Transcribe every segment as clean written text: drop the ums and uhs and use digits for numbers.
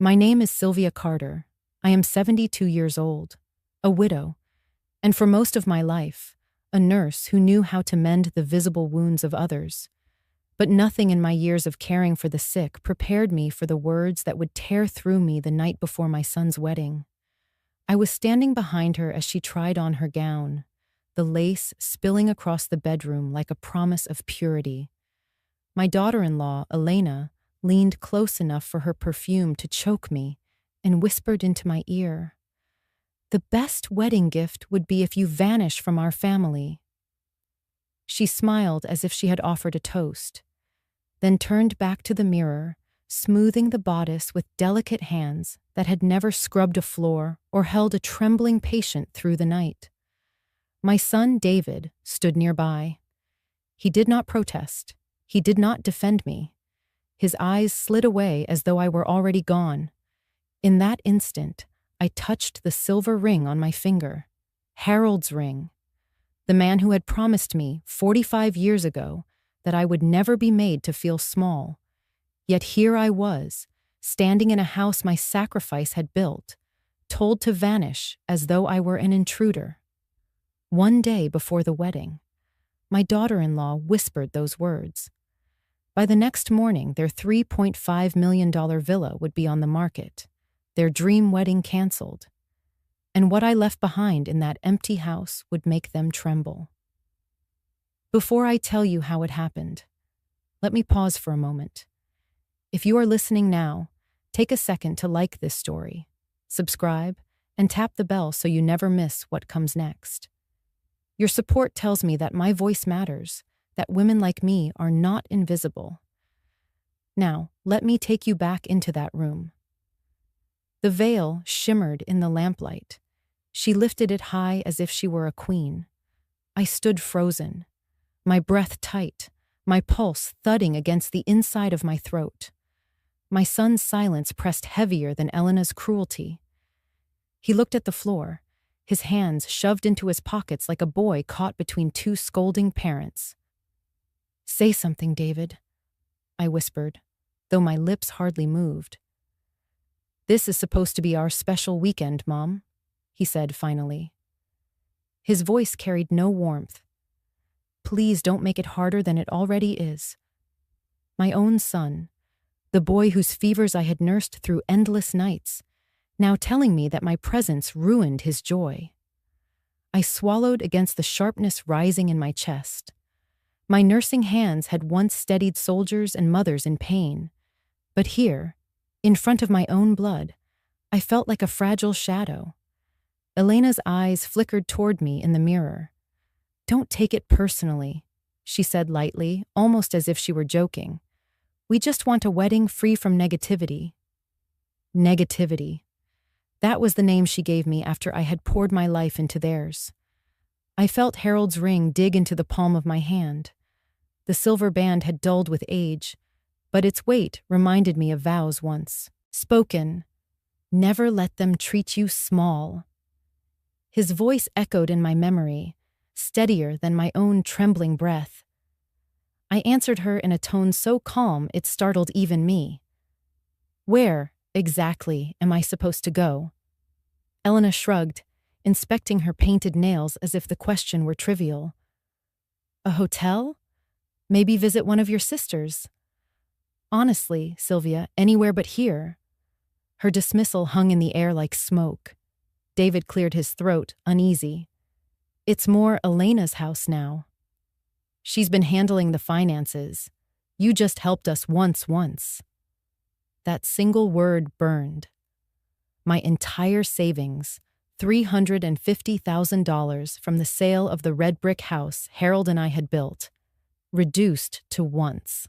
My name is Sylvia Carter. I am 72 years old, a widow, and for most of my life, a nurse who knew how to mend the visible wounds of others. But nothing in my years of caring for the sick prepared me for the words that would tear through me the night before my son's wedding. I was standing behind her as she tried on her gown, the lace spilling across the bedroom like a promise of purity. My daughter-in-law, Elena, leaned close enough for her perfume to choke me and whispered into my ear, "The best wedding gift would be if you vanish from our family." She smiled as if she had offered a toast, then turned back to the mirror, smoothing the bodice with delicate hands that had never scrubbed a floor or held a trembling patient through the night. My son, David, stood nearby. He did not protest. He did not defend me. His eyes slid away as though I were already gone. In that instant, I touched the silver ring on my finger. Harold's ring. The man who had promised me 45 years ago that I would never be made to feel small. Yet here I was, standing in a house my sacrifice had built, told to vanish as though I were an intruder. One day before the wedding, my daughter-in-law whispered those words. By the next morning, their $3.5 million villa would be on the market, their dream wedding canceled. And what I left behind in that empty house would make them tremble. Before I tell you how it happened, let me pause for a moment. If you are listening now, take a second to like this story, subscribe, and tap the bell so you never miss what comes next. Your support tells me that my voice matters, that women like me are not invisible. Now, let me take you back into that room. The veil shimmered in the lamplight. She lifted it high as if she were a queen. I stood frozen, my breath tight, my pulse thudding against the inside of my throat. My son's silence pressed heavier than Elena's cruelty. He looked at the floor, his hands shoved into his pockets like a boy caught between two scolding parents. "Say something, David," I whispered, though my lips hardly moved. "This is supposed to be our special weekend, Mom," he said finally. His voice carried no warmth. "Please don't make it harder than it already is." My own son, the boy whose fevers I had nursed through endless nights, now telling me that my presence ruined his joy. I swallowed against the sharpness rising in my chest. My nursing hands had once steadied soldiers and mothers in pain, but here, in front of my own blood, I felt like a fragile shadow. Elena's eyes flickered toward me in the mirror. "Don't take it personally," she said lightly, almost as if she were joking. "We just want a wedding free from negativity." Negativity. That was the name she gave me after I had poured my life into theirs. I felt Harold's ring dig into the palm of my hand. The silver band had dulled with age, but its weight reminded me of vows once spoken. "Never let them treat you small." His voice echoed in my memory, steadier than my own trembling breath. I answered her in a tone so calm it startled even me. "Where, exactly, am I supposed to go?" Elena shrugged, inspecting her painted nails as if the question were trivial. "A hotel? Maybe visit one of your sisters." "Honestly, Sylvia, anywhere but here." Her dismissal hung in the air like smoke. David cleared his throat, uneasy. "It's more Elena's house now. She's been handling the finances. You just helped us once." That single word burned. My entire savings, $350,000 from the sale of the red brick house Harold and I had built, reduced to once.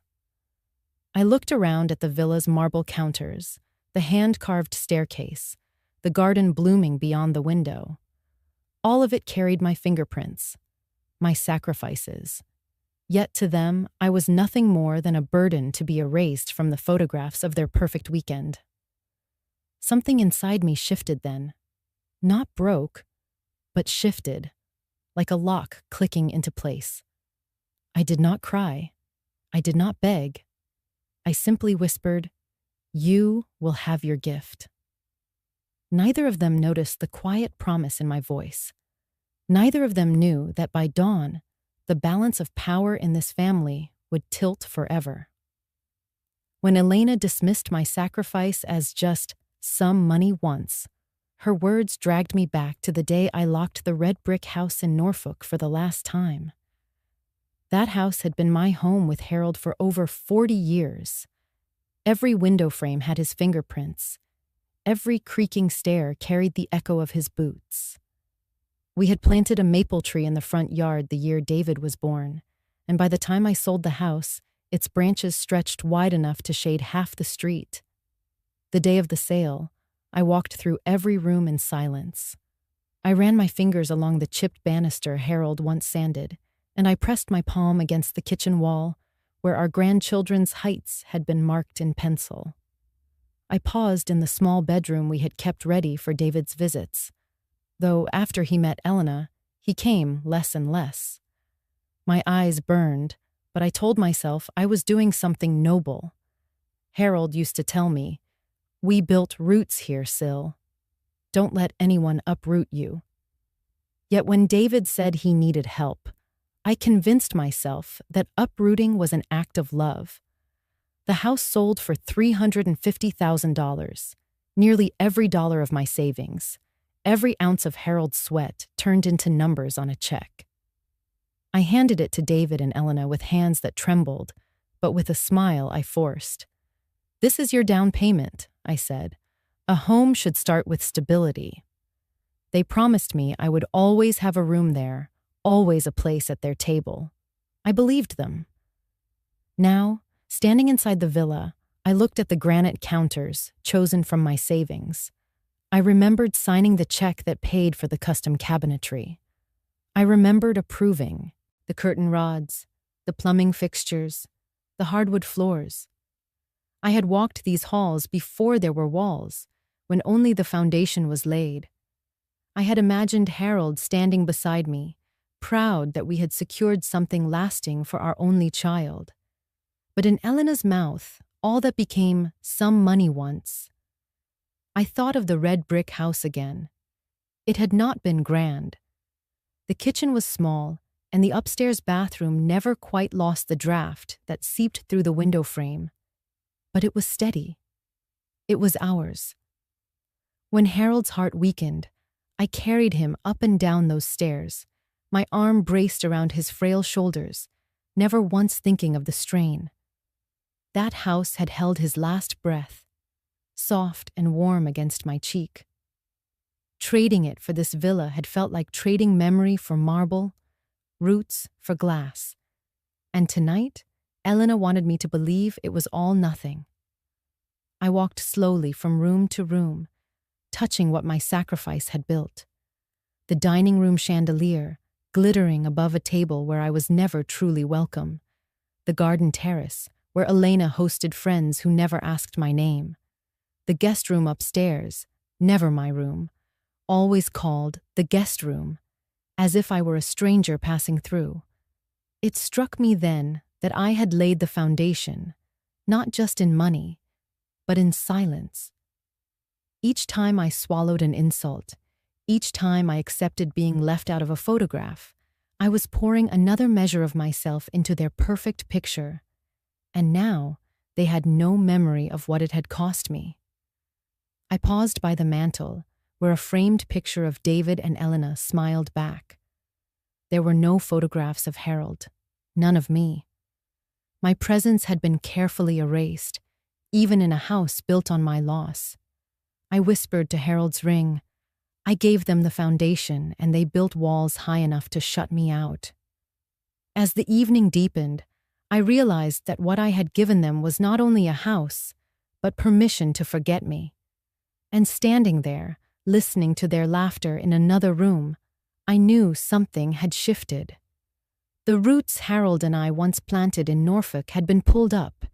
I looked around at the villa's marble counters, the hand-carved staircase, the garden blooming beyond the window. All of it carried my fingerprints, my sacrifices. Yet to them, I was nothing more than a burden to be erased from the photographs of their perfect weekend. Something inside me shifted then. Not broke, but shifted, like a lock clicking into place. I did not cry. I did not beg. I simply whispered, You will have your gift. Neither of them noticed the quiet promise in my voice. Neither of them knew that by dawn, the balance of power in this family would tilt forever. When Elena dismissed my sacrifice as just some money once, her words dragged me back to the day I locked the red brick house in Norfolk for the last time. That house had been my home with Harold for over 40 years. Every window frame had his fingerprints. Every creaking stair carried the echo of his boots. We had planted a maple tree in the front yard the year David was born, and by the time I sold the house, its branches stretched wide enough to shade half the street. The day of the sale, I walked through every room in silence. I ran my fingers along the chipped banister Harold once sanded, and I pressed my palm against the kitchen wall, where our grandchildren's heights had been marked in pencil. I paused in the small bedroom we had kept ready for David's visits, though after he met Elena, he came less and less. My eyes burned, but I told myself I was doing something noble. Harold used to tell me, "We built roots here, Syl. Don't let anyone uproot you." Yet when David said he needed help, I convinced myself that uprooting was an act of love. The house sold for $350,000, nearly every dollar of my savings. Every ounce of Harold's sweat turned into numbers on a check. I handed it to David and Elena with hands that trembled, but with a smile I forced. "This is your down payment," I said. "A home should start with stability." They promised me I would always have a room there, always a place at their table. I believed them. Now, standing inside the villa, I looked at the granite counters chosen from my savings. I remembered signing the check that paid for the custom cabinetry. I remembered approving the curtain rods, the plumbing fixtures, the hardwood floors. I had walked these halls before there were walls, when only the foundation was laid. I had imagined Harold standing beside me, proud that we had secured something lasting for our only child. But in Elena's mouth, all that became some money once. I thought of the red brick house again. It had not been grand. The kitchen was small, and the upstairs bathroom never quite lost the draft that seeped through the window frame. But it was steady. It was ours. When Harold's heart weakened, I carried him up and down those stairs, my arm braced around his frail shoulders, never once thinking of the strain. That house had held his last breath, soft and warm against my cheek. Trading it for this villa had felt like trading memory for marble, roots for glass. And tonight, Elena wanted me to believe it was all nothing. I walked slowly from room to room, touching what my sacrifice had built. The dining room chandelier, glittering above a table where I was never truly welcome. The garden terrace, where Elena hosted friends who never asked my name. The guest room upstairs, never my room, always called the guest room, as if I were a stranger passing through. It struck me then that I had laid the foundation, not just in money, but in silence. Each time I swallowed an insult, each time I accepted being left out of a photograph, I was pouring another measure of myself into their perfect picture. And now they had no memory of what it had cost me. I paused by the mantel, where a framed picture of David and Elena smiled back. There were no photographs of Harold, none of me. My presence had been carefully erased, even in a house built on my loss. I whispered to Harold's ring. I gave them the foundation, and they built walls high enough to shut me out. As the evening deepened, I realized that what I had given them was not only a house, but permission to forget me. And standing there, listening to their laughter in another room, I knew something had shifted. The roots Harold and I once planted in Norfolk had been pulled up,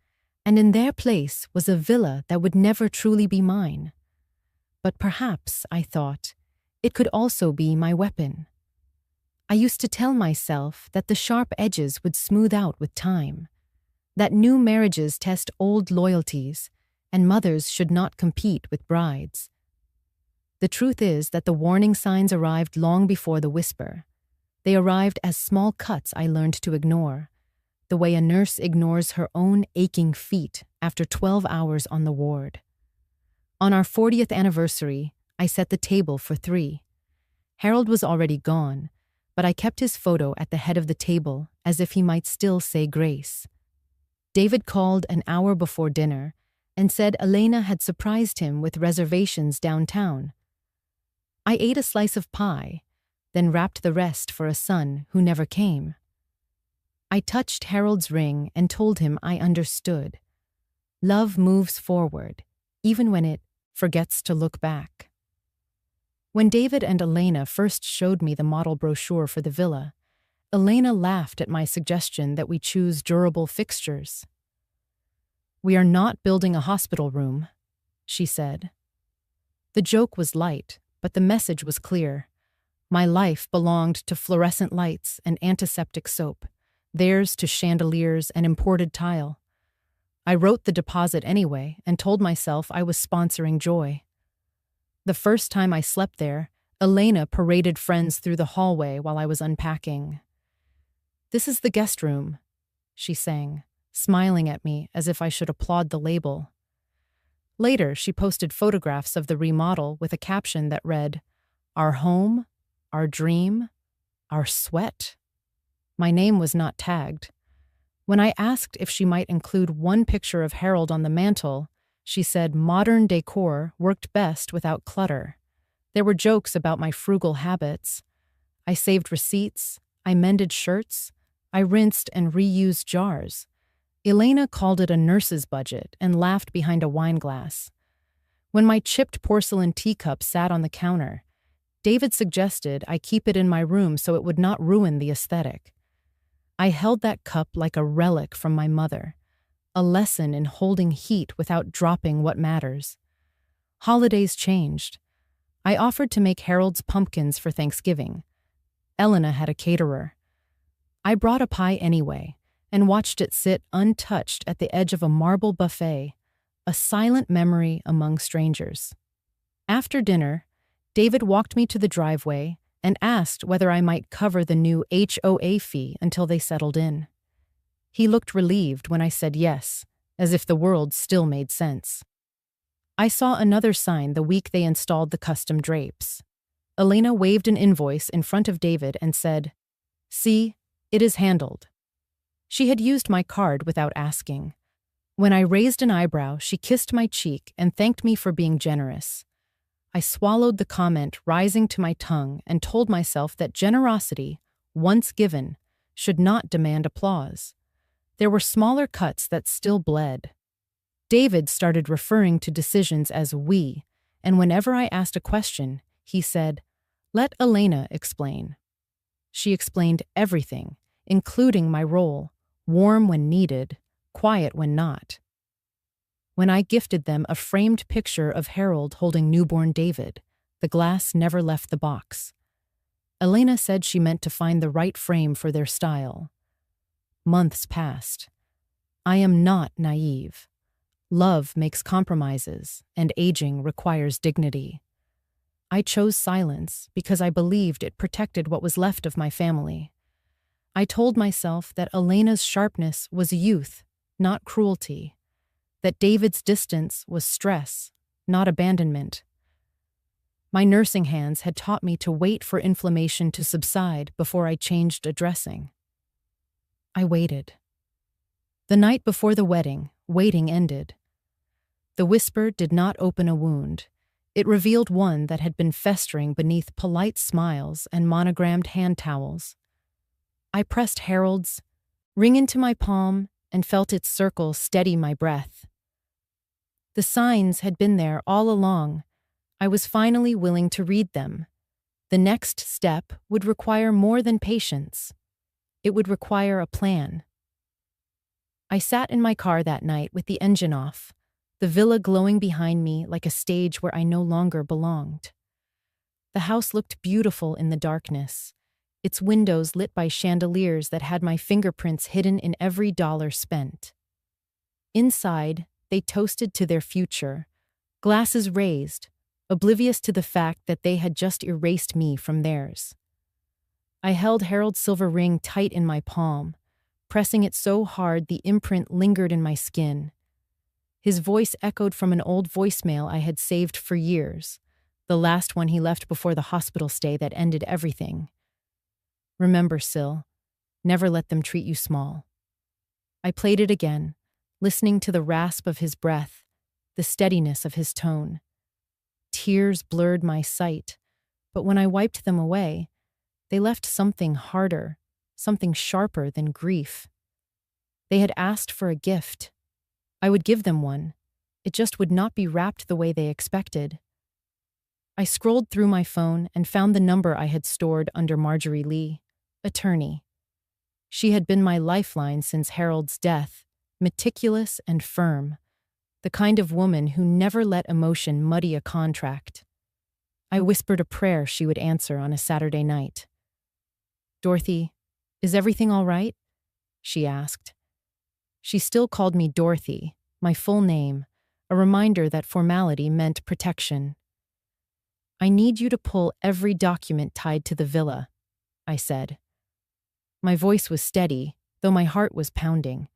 and in their place was a villa that would never truly be mine. But perhaps, I thought, it could also be my weapon. I used to tell myself that the sharp edges would smooth out with time, that new marriages test old loyalties, and mothers should not compete with brides. The truth is that the warning signs arrived long before the whisper. They arrived as small cuts I learned to ignore, the way a nurse ignores her own aching feet after 12 hours on the ward. On our 40th anniversary, I set the table for 3. Harold was already gone, but I kept his photo at the head of the table as if he might still say grace. David called an hour before dinner and said Elena had surprised him with reservations downtown. I ate a slice of pie, then wrapped the rest for a son who never came. I touched Harold's ring and told him I understood. Love moves forward, even when it forgets to look back. When David and Elena first showed me the model brochure for the villa, Elena laughed at my suggestion that we choose durable fixtures. "We are not building a hospital room," she said. The joke was light, but the message was clear. My life belonged to fluorescent lights and antiseptic soap, theirs to chandeliers and imported tile. I wrote the deposit anyway and told myself I was sponsoring joy. The first time I slept there, Elena paraded friends through the hallway while I was unpacking. "This is the guest room," she sang, smiling at me as if I should applaud the label. Later, she posted photographs of the remodel with a caption that read, "Our home, our dream, our sweat." My name was not tagged. When I asked if she might include one picture of Harold on the mantle, she said modern decor worked best without clutter. There were jokes about my frugal habits. I saved receipts, I mended shirts, I rinsed and reused jars. Elena called it a nurse's budget and laughed behind a wine glass. When my chipped porcelain teacup sat on the counter, David suggested I keep it in my room so it would not ruin the aesthetic. I held that cup like a relic from my mother, a lesson in holding heat without dropping what matters. Holidays changed. I offered to make Harold's pumpkins for Thanksgiving. Elena had a caterer. I brought a pie anyway and watched it sit untouched at the edge of a marble buffet, a silent memory among strangers. After dinner, David walked me to the driveway and asked whether I might cover the new HOA fee until they settled in. He looked relieved when I said yes, as if the world still made sense. I saw another sign the week they installed the custom drapes. Elena waved an invoice in front of David and said, "See, it is handled." She had used my card without asking. When I raised an eyebrow, she kissed my cheek and thanked me for being generous. I swallowed the comment rising to my tongue and told myself that generosity, once given, should not demand applause. There were smaller cuts that still bled. David started referring to decisions as we, and whenever I asked a question, he said, "Let Elena explain." She explained everything, including my role, warm when needed, quiet when not. When I gifted them a framed picture of Harold holding newborn David, the glass never left the box. Elena said she meant to find the right frame for their style. Months passed. I am not naive. Love makes compromises, and aging requires dignity. I chose silence because I believed it protected what was left of my family. I told myself that Elena's sharpness was youth, not cruelty. That David's distance was stress, not abandonment. My nursing hands had taught me to wait for inflammation to subside before I changed a dressing. I waited. The night before the wedding, waiting ended. The whisper did not open a wound. It revealed one that had been festering beneath polite smiles and monogrammed hand towels. I pressed Harold's ring into my palm and felt its circle steady my breath. The signs had been there all along. I was finally willing to read them. The next step would require more than patience. It would require a plan. I sat in my car that night with the engine off, the villa glowing behind me like a stage where I no longer belonged. The house looked beautiful in the darkness, its windows lit by chandeliers that had my fingerprints hidden in every dollar spent. Inside, they toasted to their future, glasses raised, oblivious to the fact that they had just erased me from theirs. I held Harold's silver ring tight in my palm, pressing it so hard the imprint lingered in my skin. His voice echoed from an old voicemail I had saved for years, the last one he left before the hospital stay that ended everything. Remember, Sil, never let them treat you small. I played it again, listening to the rasp of his breath, the steadiness of his tone. Tears blurred my sight, but when I wiped them away, they left something harder, something sharper than grief. They had asked for a gift. I would give them one. It just would not be wrapped the way they expected. I scrolled through my phone and found the number I had stored under Marjorie Lee, attorney. She had been my lifeline since Harold's death, meticulous and firm, the kind of woman who never let emotion muddy a contract. I whispered a prayer she would answer on a Saturday night. "Dorothy, is everything all right?" she asked. She still called me Dorothy, my full name, a reminder that formality meant protection. "I need you to pull every document tied to the villa," I said. My voice was steady, though my heart was pounding.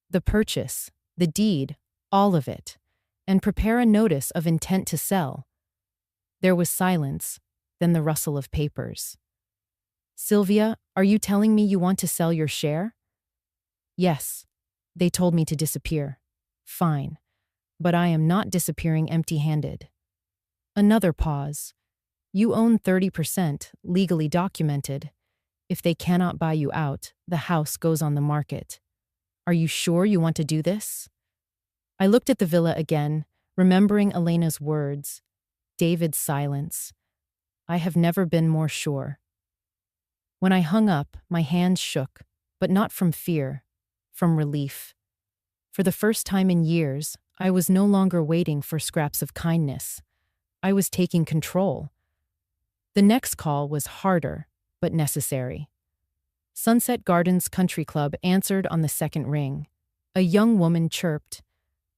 "The purchase, the deed, all of it, and prepare a notice of intent to sell." There was silence, then the rustle of papers. "Sylvia, are you telling me you want to sell your share?" "Yes. They told me to disappear." "Fine. But I am not disappearing empty-handed." Another pause. "You own 30%, legally documented. If they cannot buy you out, the house goes on the market. Are you sure you want to do this?" I looked at the villa again, remembering Elena's words, David's silence. I have never been more sure. When I hung up, my hands shook, but not from fear, from relief. For the first time in years, I was no longer waiting for scraps of kindness. I was taking control. The next call was harder, but necessary. Sunset Gardens Country Club answered on the second ring. A young woman chirped,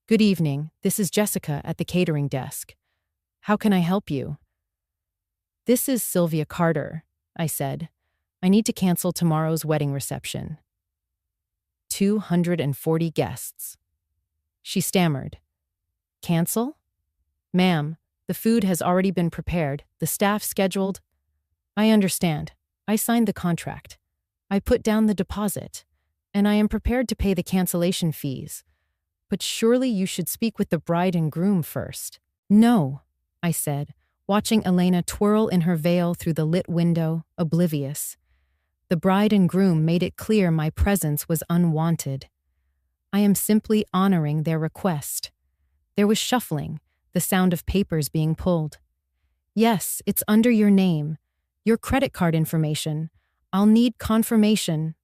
"Good evening, this is Jessica at the catering desk. How can I help you?" "This is Sylvia Carter," I said. "I need to cancel tomorrow's wedding reception." 240 guests. She stammered. "Cancel?" "Ma'am, the food has already been prepared, the staff scheduled." "I understand. I signed the contract. I put down the deposit, and I am prepared to pay the cancellation fees. But surely you should speak with the bride and groom first." "No," I said, watching Elena twirl in her veil through the lit window, oblivious. The bride and groom made it clear my presence was unwanted. I am simply honoring their request. There was shuffling, the sound of papers being pulled. "Yes, it's under your name. Your credit card information. I'll need confirmation."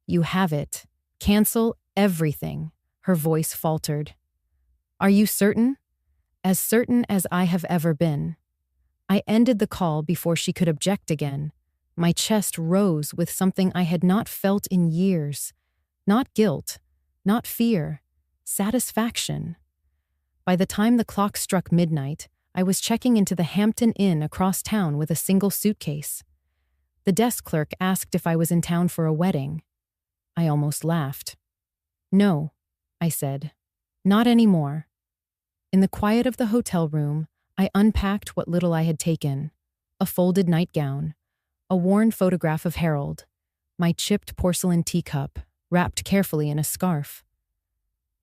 "You have it. Cancel everything," her voice faltered. "Are you certain?" "As certain as I have ever been." I ended the call before she could object again. My chest rose with something I had not felt in years. Not guilt, not fear, satisfaction. By the time the clock struck midnight, I was checking into the Hampton Inn across town with a single suitcase. The desk clerk asked if I was in town for a wedding. I almost laughed. "No," I said. "Not anymore." In the quiet of the hotel room, I unpacked what little I had taken: a folded nightgown, a worn photograph of Harold, my chipped porcelain teacup, wrapped carefully in a scarf.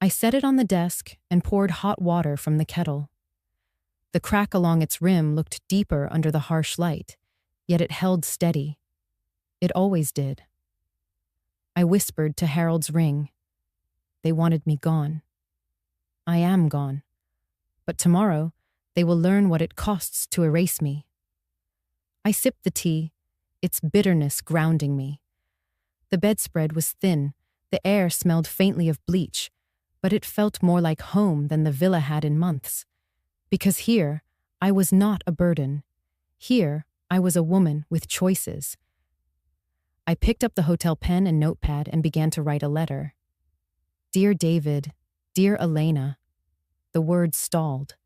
I set it on the desk and poured hot water from the kettle. The crack along its rim looked deeper under the harsh light, yet it held steady. It always did. I whispered to Harold's ring. They wanted me gone. I am gone. But tomorrow, they will learn what it costs to erase me. I sipped the tea, its bitterness grounding me. The bedspread was thin, the air smelled faintly of bleach, but it felt more like home than the villa had in months. Because here, I was not a burden. Here, I was a woman with choices. I picked up the hotel pen and notepad and began to write a letter. "Dear David, Dear Elena. The words stalled.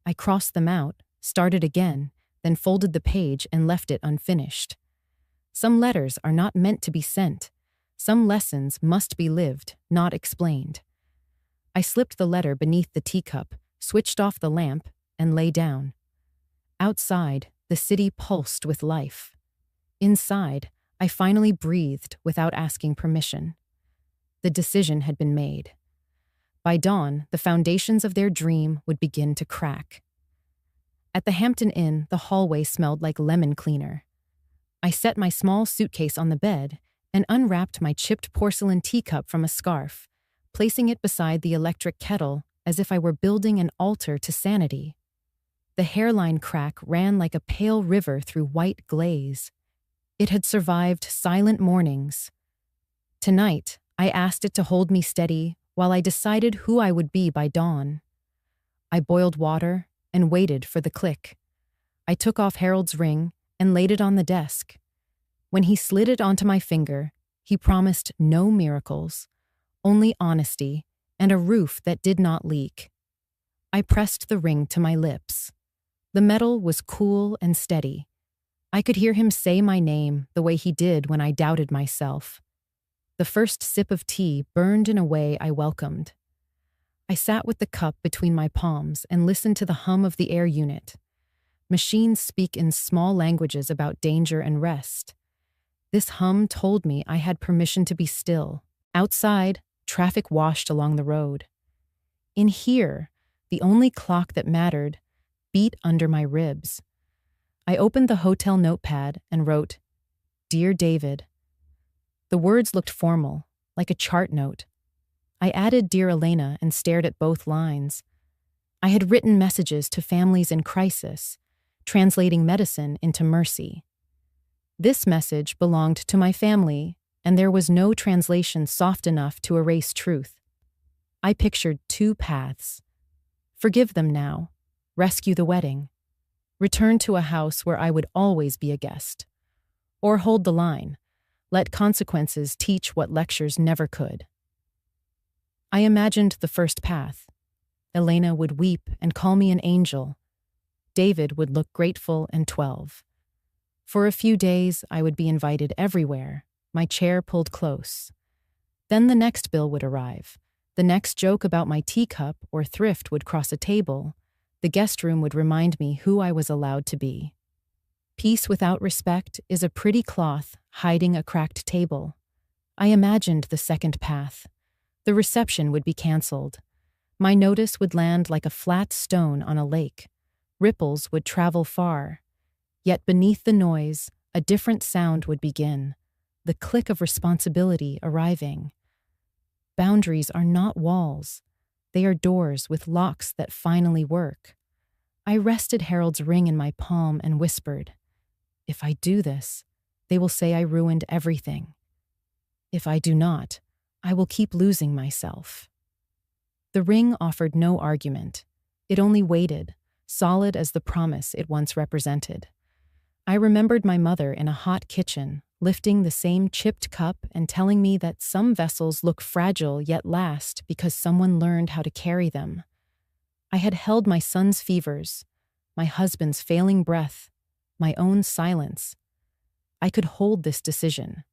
I crossed them out, started again, then folded the page and left it unfinished. Some letters are not meant to be sent. Some lessons must be lived, not explained. I slipped the letter beneath the teacup, switched off the lamp, and lay down. Outside, the city pulsed with life. Inside, I finally breathed without asking permission. The decision had been made. By dawn, the foundations of their dream would begin to crack. At the Hampton Inn, the hallway smelled like lemon cleaner. I set my small suitcase on the bed and unwrapped my chipped porcelain teacup from a scarf, placing it beside the electric kettle as if I were building an altar to sanity. The hairline crack ran like a pale river through white glaze. It had survived silent mornings. Tonight, I asked it to hold me steady while I decided who I would be by dawn. I boiled water and waited for the click. I took off Harold's ring and laid it on the desk. When he slid it onto my finger, he promised no miracles, only honesty and a roof that did not leak. I pressed the ring to my lips. The metal was cool and steady. I could hear him say my name the way he did when I doubted myself. The first sip of tea burned in a way I welcomed. I sat with the cup between my palms and listened to the hum of the air unit. Machines speak in small languages about danger and rest. This hum told me I had permission to be still. Outside, traffic washed along the road. In here, the only clock that mattered beat under my ribs. I opened the hotel notepad and wrote, "Dear David." The words looked formal, like a chart note. I added Dear Elena and stared at both lines. I had written messages to families in crisis, translating medicine into mercy. This message belonged to my family, and there was no translation soft enough to erase truth. I pictured two paths. Forgive them now. Rescue the wedding. Return to a house where I would always be a guest. Or hold the line. Let consequences teach what lectures never could. I imagined the first path. Elena would weep and call me an angel. David would look grateful and 12. For a few days, I would be invited everywhere, my chair pulled close. Then the next bill would arrive. The next joke about my teacup or thrift would cross a table. The guest room would remind me who I was allowed to be. Peace without respect is a pretty cloth hiding a cracked table. I imagined the second path. The reception would be canceled. My notice would land like a flat stone on a lake. Ripples would travel far. Yet beneath the noise, a different sound would begin, the click of responsibility arriving. Boundaries are not walls. They are doors with locks that finally work. I rested Harold's ring in my palm and whispered, "If I do this, they will say I ruined everything. If I do not, I will keep losing myself." The ring offered no argument. It only waited, solid as the promise it once represented. I remembered my mother in a hot kitchen, lifting the same chipped cup and telling me that some vessels look fragile yet last because someone learned how to carry them. I had held my son's fevers, my husband's failing breath, my own silence. I could hold this decision.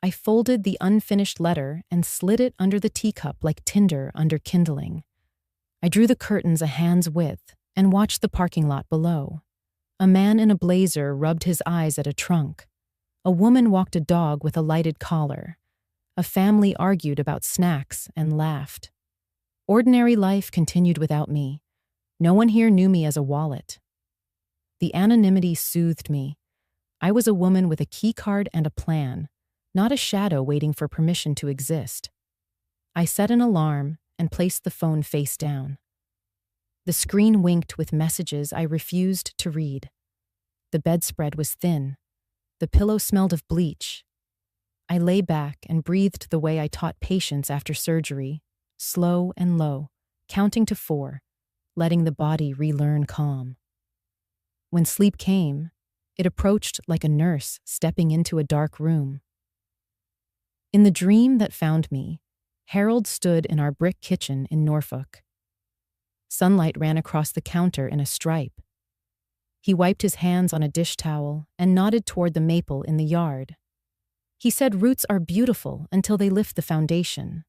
I folded the unfinished letter and slid it under the teacup like tinder under kindling. I drew the curtains a hand's width and watched the parking lot below. A man in a blazer rubbed his eyes at a trunk. A woman walked a dog with a lighted collar. A family argued about snacks and laughed. Ordinary life continued without me. No one here knew me as a wallet. The anonymity soothed me. I was a woman with a keycard and a plan, not a shadow waiting for permission to exist. I set an alarm and placed the phone face down. The screen winked with messages I refused to read. The bedspread was thin. The pillow smelled of bleach. I lay back and breathed the way I taught patients after surgery, slow and low, counting to 4, letting the body relearn calm. When sleep came, it approached like a nurse stepping into a dark room. In the dream that found me, Harold stood in our brick kitchen in Norfolk. Sunlight ran across the counter in a stripe. He wiped his hands on a dish towel and nodded toward the maple in the yard. He said roots are beautiful until they lift the foundation.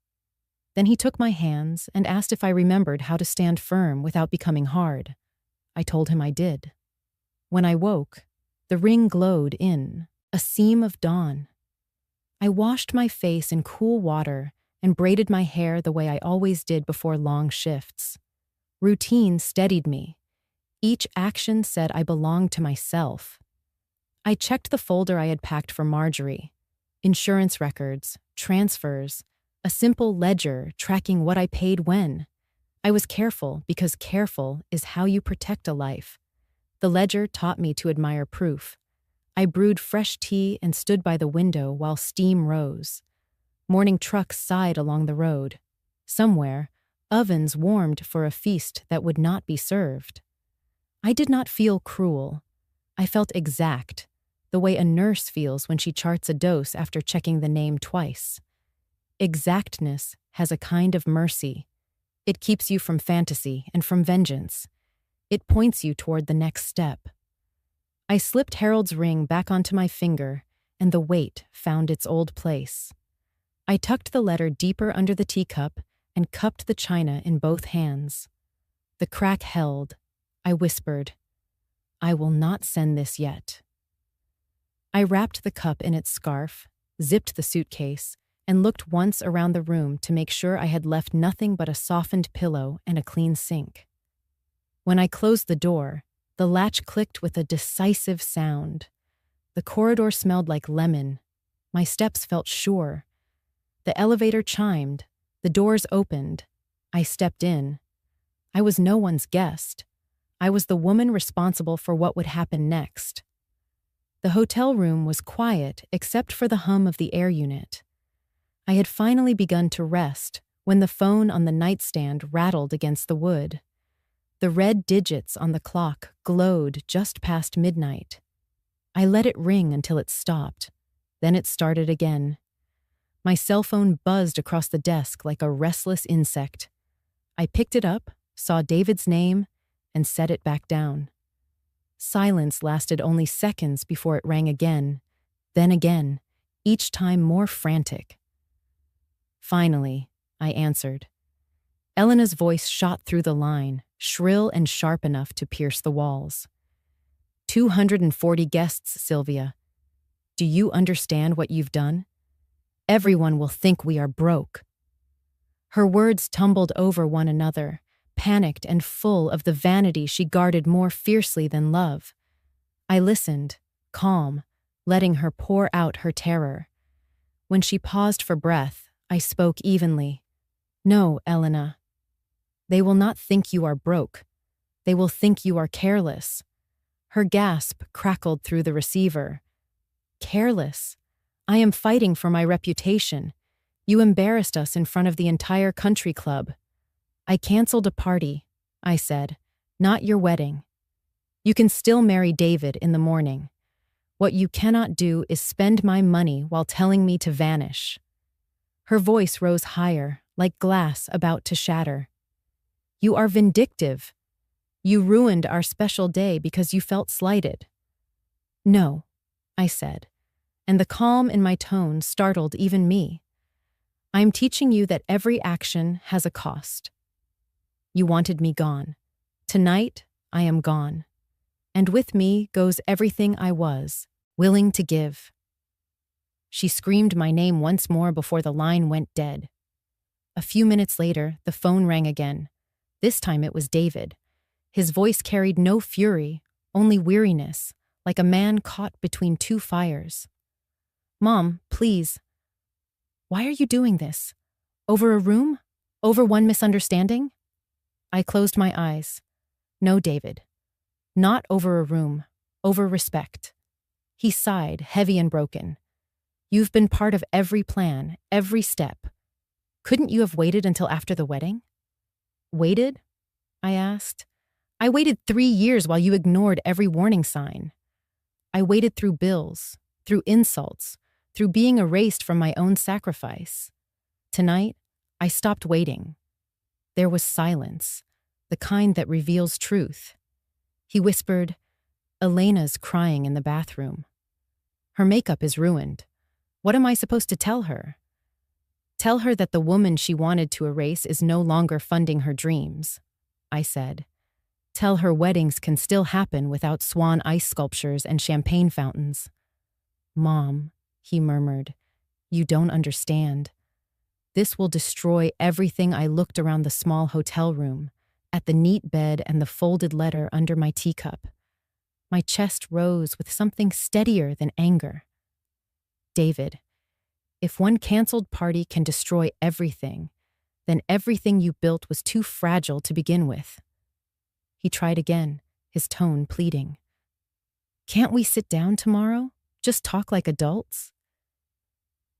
Then he took my hands and asked if I remembered how to stand firm without becoming hard. I told him I did. When I woke, the ring glowed in a seam of dawn. I washed my face in cool water and braided my hair the way I always did before long shifts. Routine steadied me. Each action said I belonged to myself. I checked the folder I had packed for Marjorie. Insurance records, transfers, a simple ledger tracking what I paid when. I was careful because careful is how you protect a life. The ledger taught me to admire proof. I brewed fresh tea and stood by the window while steam rose. Morning trucks sighed along the road. Somewhere, ovens warmed for a feast that would not be served. I did not feel cruel. I felt exact, the way a nurse feels when she charts a dose after checking the name twice. Exactness has a kind of mercy. It keeps you from fantasy and from vengeance. It points you toward the next step. I slipped Harold's ring back onto my finger, and the weight found its old place. I tucked the letter deeper under the teacup and cupped the china in both hands. The crack held. I whispered, "I will not send this yet." I wrapped the cup in its scarf, zipped the suitcase, and looked once around the room to make sure I had left nothing but a softened pillow and a clean sink. When I closed the door, the latch clicked with a decisive sound. The corridor smelled like lemon. My steps felt sure. The elevator chimed. The doors opened. I stepped in. I was no one's guest. I was the woman responsible for what would happen next. The hotel room was quiet except for the hum of the air unit. I had finally begun to rest when the phone on the nightstand rattled against the wood. The red digits on the clock glowed just past midnight. I let it ring until it stopped. Then it started again. My cell phone buzzed across the desk like a restless insect. I picked it up, saw David's name, and set it back down. Silence lasted only seconds before it rang again, then again, each time more frantic. Finally, I answered. Elena's voice shot through the line, shrill and sharp enough to pierce the walls. 240 guests, Sylvia. Do you understand what you've done? Everyone will think we are broke. Her words tumbled over one another, panicked and full of the vanity she guarded more fiercely than love. I listened, calm, letting her pour out her terror. When she paused for breath, I spoke evenly. No, Elena. They will not think you are broke. They will think you are careless. Her gasp crackled through the receiver. Careless? I am fighting for my reputation. You embarrassed us in front of the entire country club. I canceled a party, I said, not your wedding. You can still marry David in the morning. What you cannot do is spend my money while telling me to vanish. Her voice rose higher, like glass about to shatter. You are vindictive. You ruined our special day because you felt slighted. No, I said, and the calm in my tone startled even me. I'm teaching you that every action has a cost. You wanted me gone. Tonight, I am gone. And with me goes everything I was, willing to give. She screamed my name once more before the line went dead. A few minutes later, the phone rang again. This time it was David. His voice carried no fury, only weariness, like a man caught between two fires. Mom, please. Why are you doing this? Over a room? Over one misunderstanding? I closed my eyes. No, David. Not over a room. Over respect. He sighed, heavy and broken. You've been part of every plan, every step. Couldn't you have waited until after the wedding? Waited? I asked. I waited 3 years while you ignored every warning sign. I waited through bills, through insults, through being erased from my own sacrifice. Tonight, I stopped waiting. There was silence, the kind that reveals truth. He whispered, "Elena's crying in the bathroom. Her makeup is ruined. What am I supposed to tell her? Tell her that the woman she wanted to erase is no longer funding her dreams," I said. Tell her weddings can still happen without swan ice sculptures and champagne fountains. "Mom," he murmured, "you don't understand. This will destroy everything." I looked around the small hotel room, at the neat bed and the folded letter under my teacup. My chest rose with something steadier than anger. "David, if one canceled party can destroy everything, then everything you built was too fragile to begin with." He tried again, his tone pleading. "Can't we sit down tomorrow? Just talk like adults?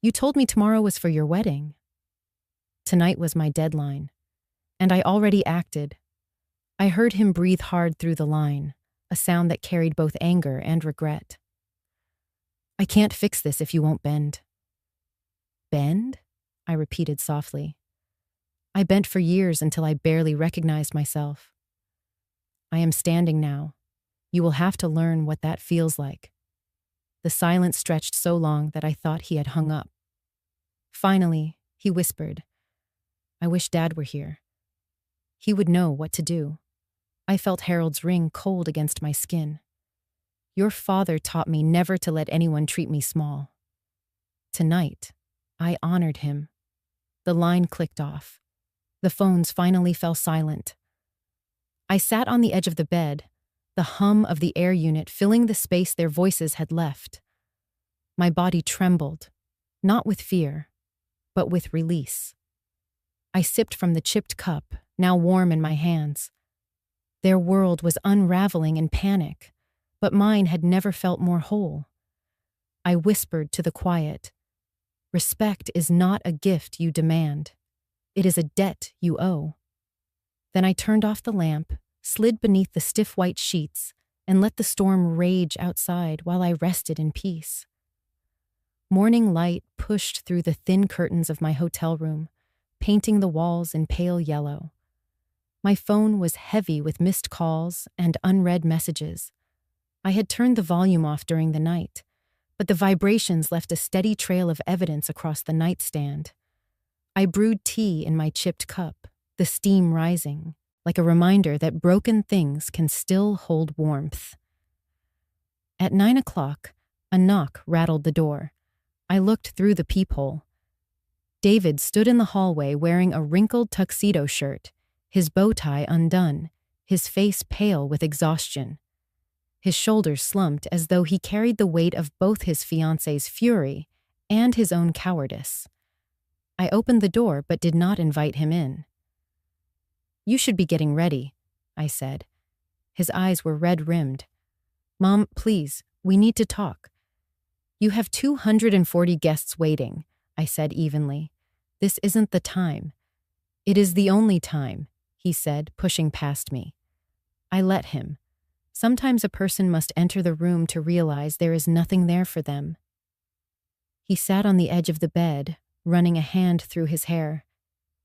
You told me tomorrow was for your wedding." Tonight was my deadline, and I already acted. I heard him breathe hard through the line, a sound that carried both anger and regret. "I can't fix this if you won't bend." "Bend?" I repeated softly. I bent for years until I barely recognized myself. "I am standing now. You will have to learn what that feels like." The silence stretched so long that I thought he had hung up. Finally, he whispered, "I wish Dad were here. He would know what to do." I felt Harold's ring cold against my skin. "Your father taught me never to let anyone treat me small." Tonight, I honored him. The line clicked off. The phones finally fell silent. I sat on the edge of the bed, the hum of the air unit filling the space their voices had left. My body trembled, not with fear, but with release. I sipped from the chipped cup, now warm in my hands. Their world was unraveling in panic, but mine had never felt more whole. I whispered to the quiet, "Respect is not a gift you demand. It is a debt you owe." Then I turned off the lamp, slid beneath the stiff white sheets, and let the storm rage outside while I rested in peace. Morning light pushed through the thin curtains of my hotel room, painting the walls in pale yellow. My phone was heavy with missed calls and unread messages. I had turned the volume off during the night, but the vibrations left a steady trail of evidence across the nightstand. I brewed tea in my chipped cup, the steam rising, like a reminder that broken things can still hold warmth. At 9 o'clock, a knock rattled the door. I looked through the peephole. David stood in the hallway wearing a wrinkled tuxedo shirt, his bow tie undone, his face pale with exhaustion. His shoulders slumped as though he carried the weight of both his fiancée's fury and his own cowardice. I opened the door but did not invite him in. "You should be getting ready," I said. His eyes were red-rimmed. "Mom, please, we need to talk." "You have 240 guests waiting," I said evenly. "This isn't the time." "It is the only time," he said, pushing past me. I let him. Sometimes a person must enter the room to realize there is nothing there for them. He sat on the edge of the bed, running a hand through his hair.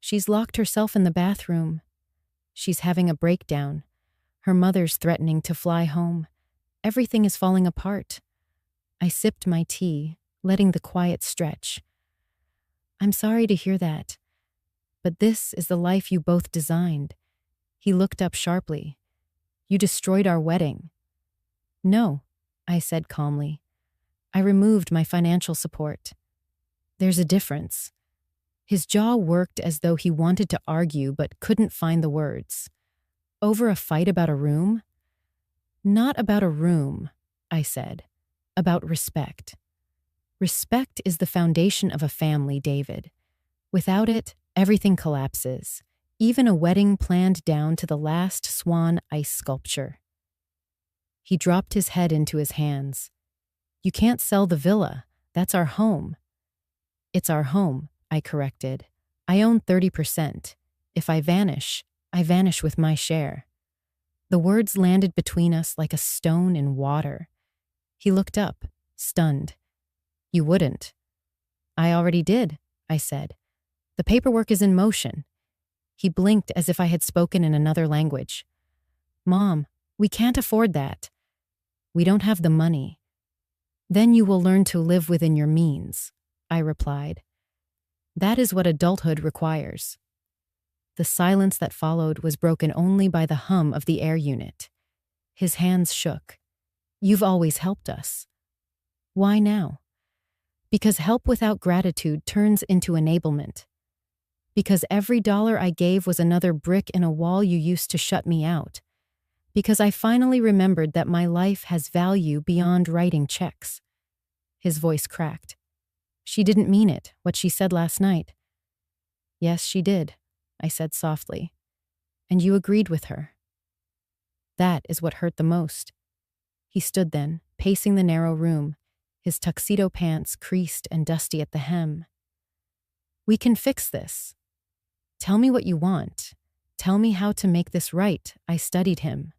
"She's locked herself in the bathroom. She's having a breakdown. Her mother's threatening to fly home. Everything is falling apart." I sipped my tea, letting the quiet stretch. "I'm sorry to hear that. But this is the life you both designed." He looked up sharply. "You destroyed our wedding." "No," I said calmly. "I removed my financial support." "There's a difference." His jaw worked as though he wanted to argue but couldn't find the words. "Over a fight about a room?" "Not about a room," I said. "About respect. Respect is the foundation of a family, David. Without it, everything collapses, even a wedding planned down to the last swan ice sculpture." He dropped his head into his hands. "You can't sell the villa. That's our home." "It's our home," I corrected. "I own 30%. If I vanish with my share." The words landed between us like a stone in water. He looked up, stunned. "You wouldn't." "I already did," I said. The paperwork is in motion. He blinked as if I had spoken in another language. Mom, we can't afford that. We don't have the money. Then you will learn to live within your means, I replied. That is what adulthood requires. The silence that followed was broken only by the hum of the air unit. His hands shook. You've always helped us. Why now? Because help without gratitude turns into enablement. Because every dollar I gave was another brick in a wall you used to shut me out. Because I finally remembered that my life has value beyond writing checks. His voice cracked. She didn't mean it, what she said last night. Yes, she did, I said softly. And you agreed with her. That is what hurt the most. He stood then, pacing the narrow room, his tuxedo pants creased and dusty at the hem. We can fix this. Tell me what you want. Tell me how to make this right, I studied him.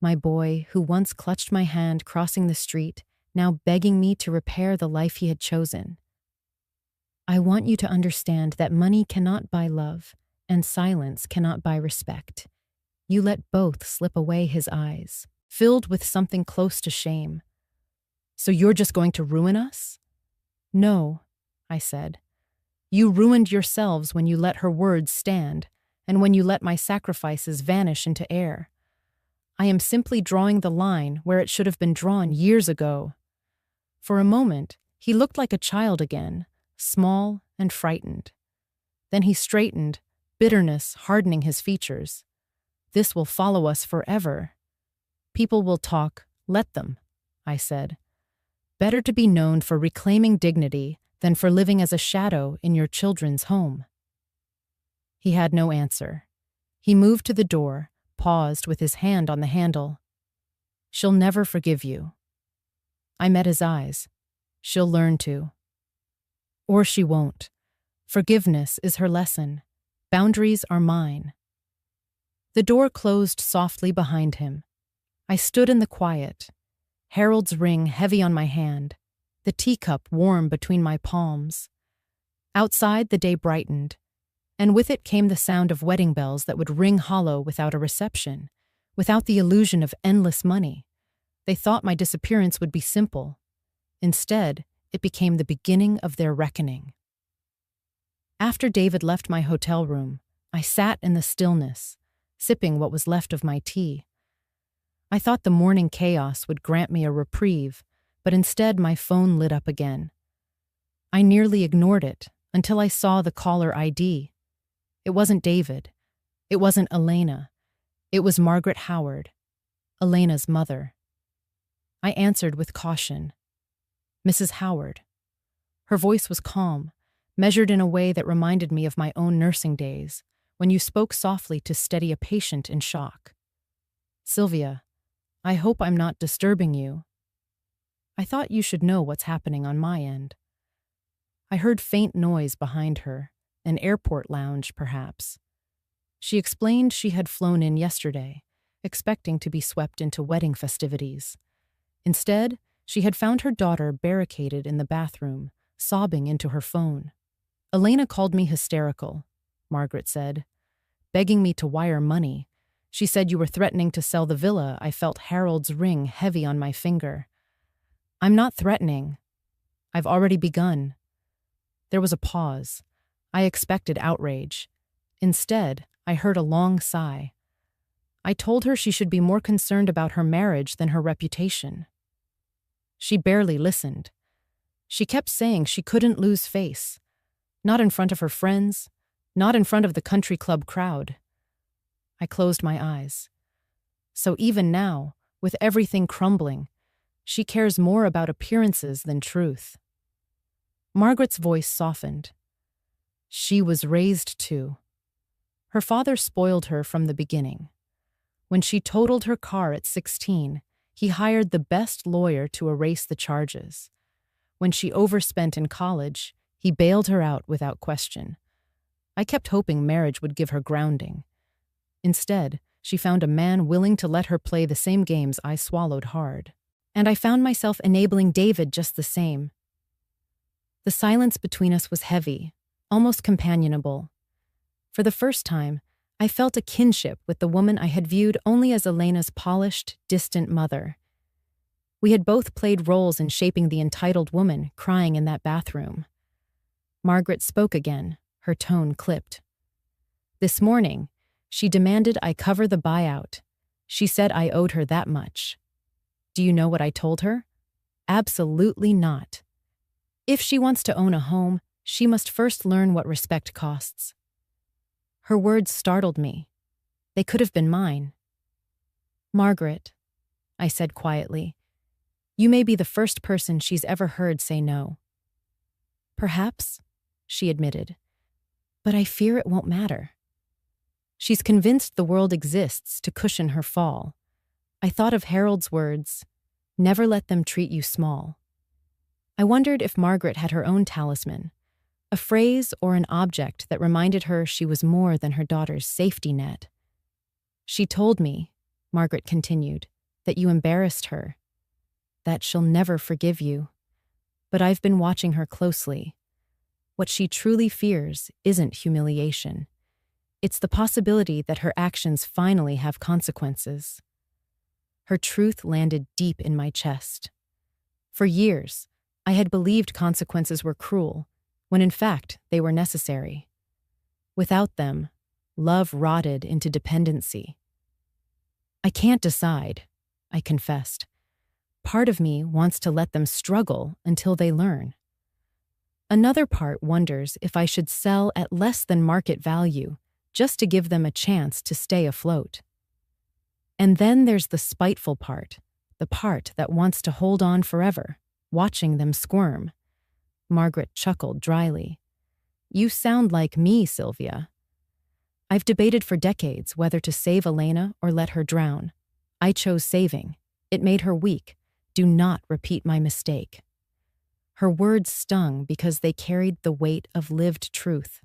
My boy, who once clutched my hand crossing the street, now begging me to repair the life he had chosen. I want you to understand that money cannot buy love, and silence cannot buy respect. You let both slip away, his eyes, filled with something close to shame. So you're just going to ruin us? No, I said. You ruined yourselves when you let her words stand, and when you let my sacrifices vanish into air. I am simply drawing the line where it should have been drawn years ago. For a moment, he looked like a child again, small and frightened. Then he straightened, bitterness hardening his features. This will follow us forever. People will talk, let them, I said. Better to be known for reclaiming dignity than for living as a shadow in your children's home. He had no answer. He moved to the door, paused with his hand on the handle. She'll never forgive you. I met his eyes. She'll learn to. Or she won't. Forgiveness is her lesson. Boundaries are mine. The door closed softly behind him. I stood in the quiet, Harold's ring heavy on my hand, the teacup warm between my palms. Outside, the day brightened, and with it came the sound of wedding bells that would ring hollow without a reception, without the illusion of endless money. They thought my disappearance would be simple. Instead, it became the beginning of their reckoning. After David left my hotel room, I sat in the stillness, sipping what was left of my tea. I thought the morning chaos would grant me a reprieve, but instead my phone lit up again. I nearly ignored it until I saw the caller ID. It wasn't David. It wasn't Elena. It was Margaret Howard, Elena's mother. I answered with caution. Mrs. Howard. Her voice was calm, measured in a way that reminded me of my own nursing days, when you spoke softly to steady a patient in shock. Sylvia, I hope I'm not disturbing you. I thought you should know what's happening on my end. I heard faint noise behind her, an airport lounge, perhaps. She explained she had flown in yesterday, expecting to be swept into wedding festivities. Instead, she had found her daughter barricaded in the bathroom, sobbing into her phone. Elena called me hysterical, Margaret said, begging me to wire money. She said you were threatening to sell the villa. I felt Harold's ring heavy on my finger. I'm not threatening. I've already begun. There was a pause. I expected outrage. Instead, I heard a long sigh. I told her she should be more concerned about her marriage than her reputation. She barely listened. She kept saying she couldn't lose face. Not in front of her friends, not in front of the country club crowd. I closed my eyes. So even now, with everything crumbling, she cares more about appearances than truth. Margaret's voice softened. She was raised to. Her father spoiled her from the beginning. When she totaled her car at 16, he hired the best lawyer to erase the charges. When she overspent in college, he bailed her out without question. I kept hoping marriage would give her grounding. Instead, she found a man willing to let her play the same games I swallowed hard. And I found myself enabling David just the same. The silence between us was heavy, almost companionable. For the first time, I felt a kinship with the woman I had viewed only as Elena's polished, distant mother. We had both played roles in shaping the entitled woman crying in that bathroom. Margaret spoke again, her tone clipped. This morning, she demanded I cover the buyout. She said I owed her that much. Do you know what I told her? Absolutely not. If she wants to own a home, she must first learn what respect costs. Her words startled me. They could have been mine. Margaret, I said quietly, you may be the first person she's ever heard say no. Perhaps, she admitted, but I fear it won't matter. She's convinced the world exists to cushion her fall. I thought of Harold's words, never let them treat you small. I wondered if Margaret had her own talisman, a phrase or an object that reminded her she was more than her daughter's safety net. She told me, Margaret continued, that you embarrassed her, that she'll never forgive you. But I've been watching her closely. What she truly fears isn't humiliation. It's the possibility that her actions finally have consequences. Her truth landed deep in my chest. For years, I had believed consequences were cruel, when in fact they were necessary. Without them, love rotted into dependency. I can't decide, I confessed. Part of me wants to let them struggle until they learn. Another part wonders if I should sell at less than market value just to give them a chance to stay afloat. And then there's the spiteful part, the part that wants to hold on forever, watching them squirm. Margaret chuckled dryly. You sound like me, Sylvia. I've debated for decades whether to save Elena or let her drown. I chose saving. It made her weak. Do not repeat my mistake. Her words stung because they carried the weight of lived truth.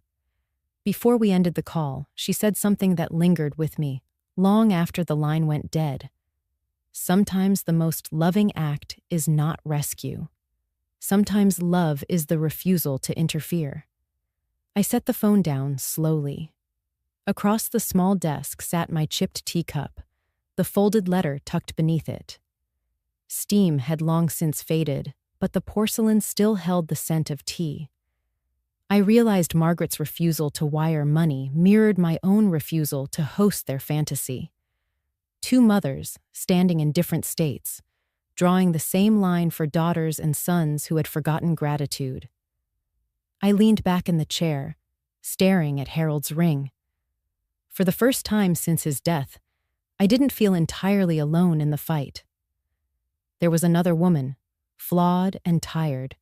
Before we ended the call, she said something that lingered with me, long after the line went dead. Sometimes the most loving act is not rescue. Sometimes love is the refusal to interfere. I set the phone down slowly. Across the small desk sat my chipped teacup, the folded letter tucked beneath it. Steam had long since faded, but the porcelain still held the scent of tea. I realized Margaret's refusal to wire money mirrored my own refusal to host their fantasy. Two mothers, standing in different states, drawing the same line for daughters and sons who had forgotten gratitude. I leaned back in the chair, staring at Harold's ring. For the first time since his death, I didn't feel entirely alone in the fight. There was another woman, flawed and tired,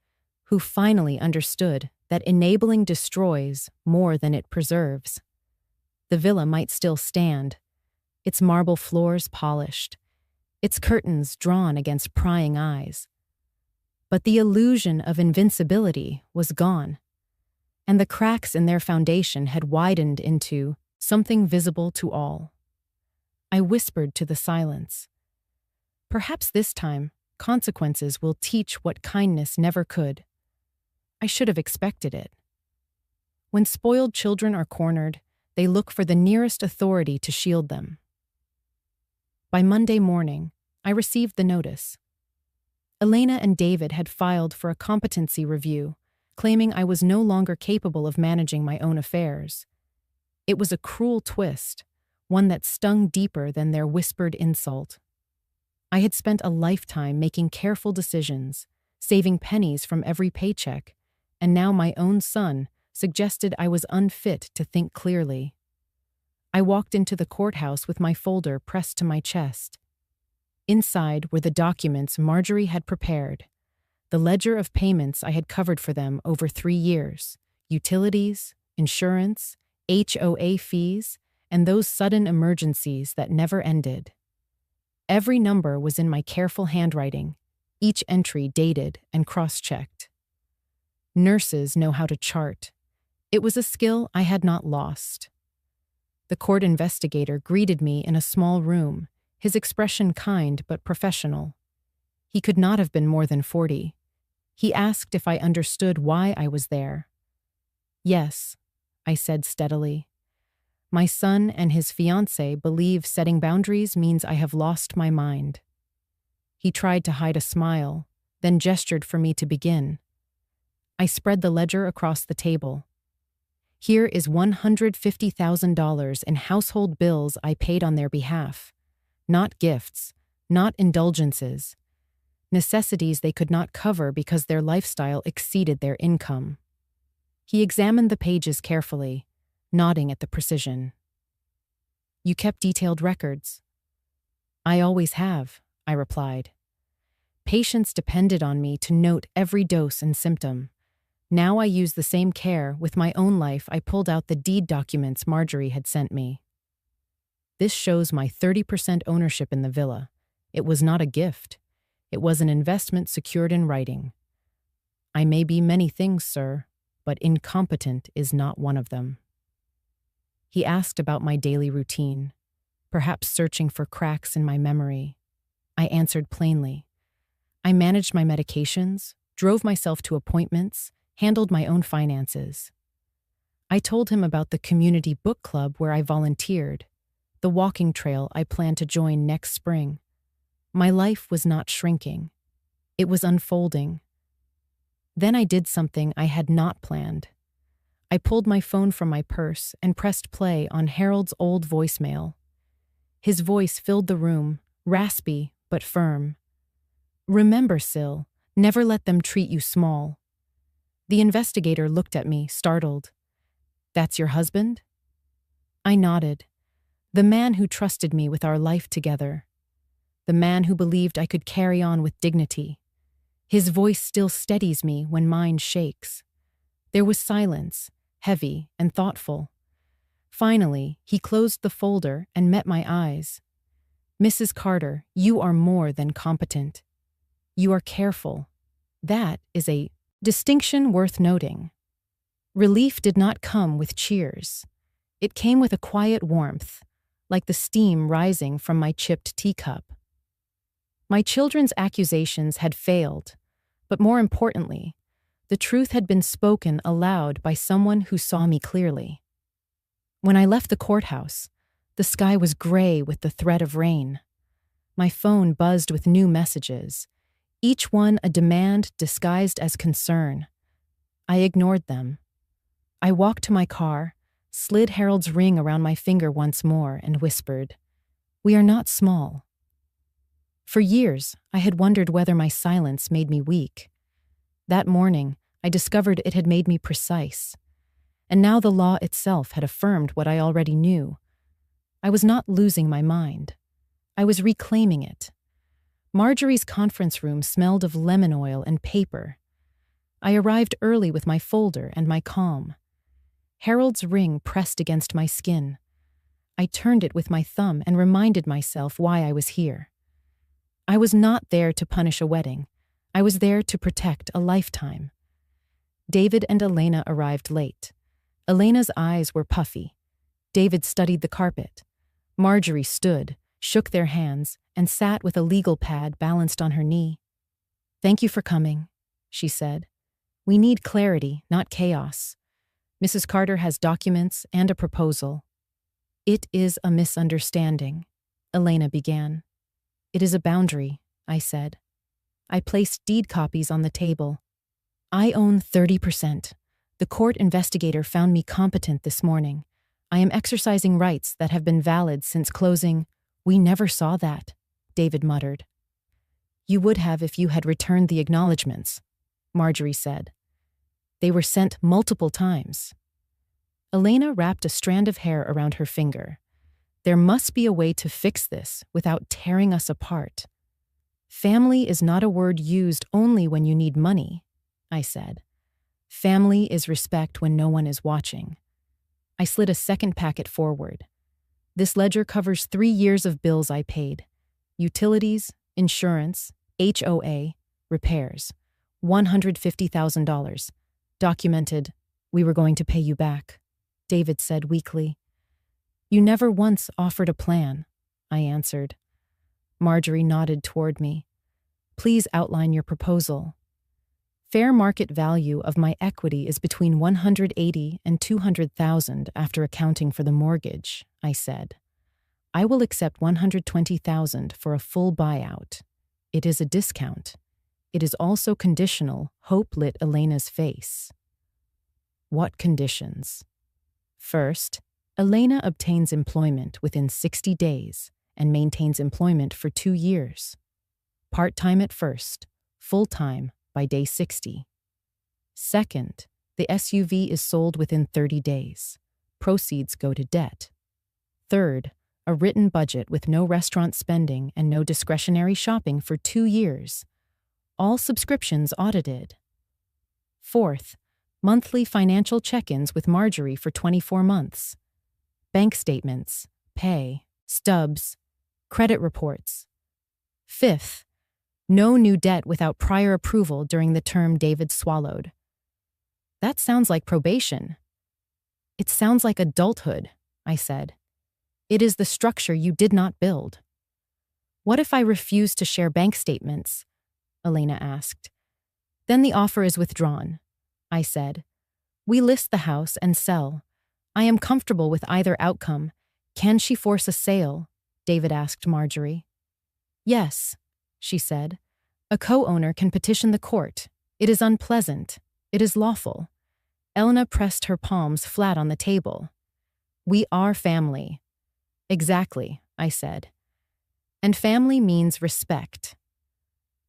who finally understood that enabling destroys more than it preserves. The villa might still stand, its marble floors polished, its curtains drawn against prying eyes. But the illusion of invincibility was gone, and the cracks in their foundation had widened into something visible to all. I whispered to the silence. Perhaps this time, consequences will teach what kindness never could. I should have expected it. When spoiled children are cornered, they look for the nearest authority to shield them. By Monday morning, I received the notice. Elena and David had filed for a competency review, claiming I was no longer capable of managing my own affairs. It was a cruel twist, one that stung deeper than their whispered insult. I had spent a lifetime making careful decisions, saving pennies from every paycheck, and now my own son suggested I was unfit to think clearly. I walked into the courthouse with my folder pressed to my chest. Inside were the documents Marjorie had prepared, the ledger of payments I had covered for them over 3 years, utilities, insurance, HOA fees, and those sudden emergencies that never ended. Every number was in my careful handwriting, each entry dated and cross-checked. Nurses know how to chart. It was a skill I had not lost. The court investigator greeted me in a small room, his expression kind but professional. He could not have been more than 40. He asked if I understood why I was there. Yes, I said steadily. My son and his fiancée believe setting boundaries means I have lost my mind. He tried to hide a smile, then gestured for me to begin. I spread the ledger across the table. Here is $150,000 in household bills I paid on their behalf. Not gifts, not indulgences. Necessities they could not cover because their lifestyle exceeded their income. He examined the pages carefully, nodding at the precision. You kept detailed records. I always have, I replied. Patients depended on me to note every dose and symptom. Now I use the same care with my own life. I pulled out the deed documents Marjorie had sent me. This shows my 30% ownership in the villa. It was not a gift. It was an investment secured in writing. I may be many things, sir, but incompetent is not one of them. He asked about my daily routine, perhaps searching for cracks in my memory. I answered plainly. I managed my medications, drove myself to appointments, handled my own finances. I told him about the community book club where I volunteered, the walking trail I plan to join next spring. My life was not shrinking. It was unfolding. Then I did something I had not planned. I pulled my phone from my purse and pressed play on Harold's old voicemail. His voice filled the room, raspy but firm. Remember, Syl, never let them treat you small. The investigator looked at me, startled. That's your husband? I nodded. The man who trusted me with our life together. The man who believed I could carry on with dignity. His voice still steadies me when mine shakes. There was silence, heavy and thoughtful. Finally, he closed the folder and met my eyes. Mrs. Carter, you are more than competent. You are careful. That is a distinction worth noting. Relief did not come with cheers. It came with a quiet warmth, like the steam rising from my chipped teacup. My children's accusations had failed, but more importantly, the truth had been spoken aloud by someone who saw me clearly. When I left the courthouse, the sky was gray with the threat of rain. My phone buzzed with new messages, each one a demand disguised as concern. I ignored them. I walked to my car, slid Harold's ring around my finger once more, and whispered, "We are not small." For years, I had wondered whether my silence made me weak. That morning, I discovered it had made me precise. And now the law itself had affirmed what I already knew. I was not losing my mind. I was reclaiming it. Marjorie's conference room smelled of lemon oil and paper. I arrived early with my folder and my calm. Harold's ring pressed against my skin. I turned it with my thumb and reminded myself why I was here. I was not there to punish a wedding. I was there to protect a lifetime. David and Elena arrived late. Elena's eyes were puffy. David studied the carpet. Marjorie stood, shook their hands, and sat with a legal pad balanced on her knee. "Thank you for coming," she said. "We need clarity, not chaos. Mrs. Carter has documents and a proposal." "It is a misunderstanding," Elena began. "It is a boundary," I said. I placed deed copies on the table. "I own 30%. The court investigator found me competent this morning. I am exercising rights that have been valid since closing." "We never saw that," David muttered. "You would have if you had returned the acknowledgments," Marjorie said. "They were sent multiple times." Elena wrapped a strand of hair around her finger. "There must be a way to fix this without tearing us apart." "Family is not a word used only when you need money," I said. "Family is respect when no one is watching." I slid a second packet forward. "This ledger covers 3 years of bills I paid. Utilities, insurance, HOA, repairs. $150,000. Documented. We were going to pay you back," David said weakly. "You never once offered a plan," I answered. Marjorie nodded toward me. "Please outline your proposal." Fair market value of my equity is between 180 and 200,000 after accounting for the mortgage, I said. I will accept 120,000 for a full buyout. It is a discount. It is also conditional, hope lit Elena's face. What conditions? First, Elena obtains employment within 60 days and maintains employment for 2 years. Part-time at first, full-time by day 60. Second, the SUV is sold within 30 days. Proceeds go to debt. Third, a written budget with no restaurant spending and no discretionary shopping for 2 years. All subscriptions audited. Fourth, monthly financial check-ins with Marjorie for 24 months. Bank statements, pay, stubs, credit reports. Fifth, no new debt without prior approval during the term David swallowed. That sounds like probation. It sounds like adulthood, I said. It is the structure you did not build. What if I refuse to share bank statements? Elena asked. Then the offer is withdrawn, I said. We list the house and sell. I am comfortable with either outcome. Can she force a sale? David asked Marjorie. Yes, she said. A co-owner can petition the court. It is unpleasant. It is lawful. Elena pressed her palms flat on the table. We are family. Exactly, I said. And family means respect.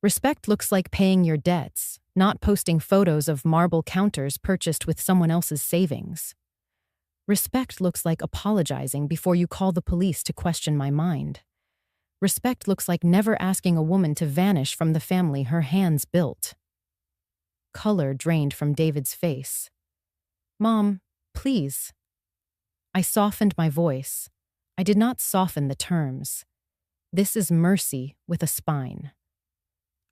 Respect looks like paying your debts, not posting photos of marble counters purchased with someone else's savings. Respect looks like apologizing before you call the police to question my mind. Respect looks like never asking a woman to vanish from the family her hands built. Color drained from David's face. Mom, please. I softened my voice. I did not soften the terms. This is mercy with a spine.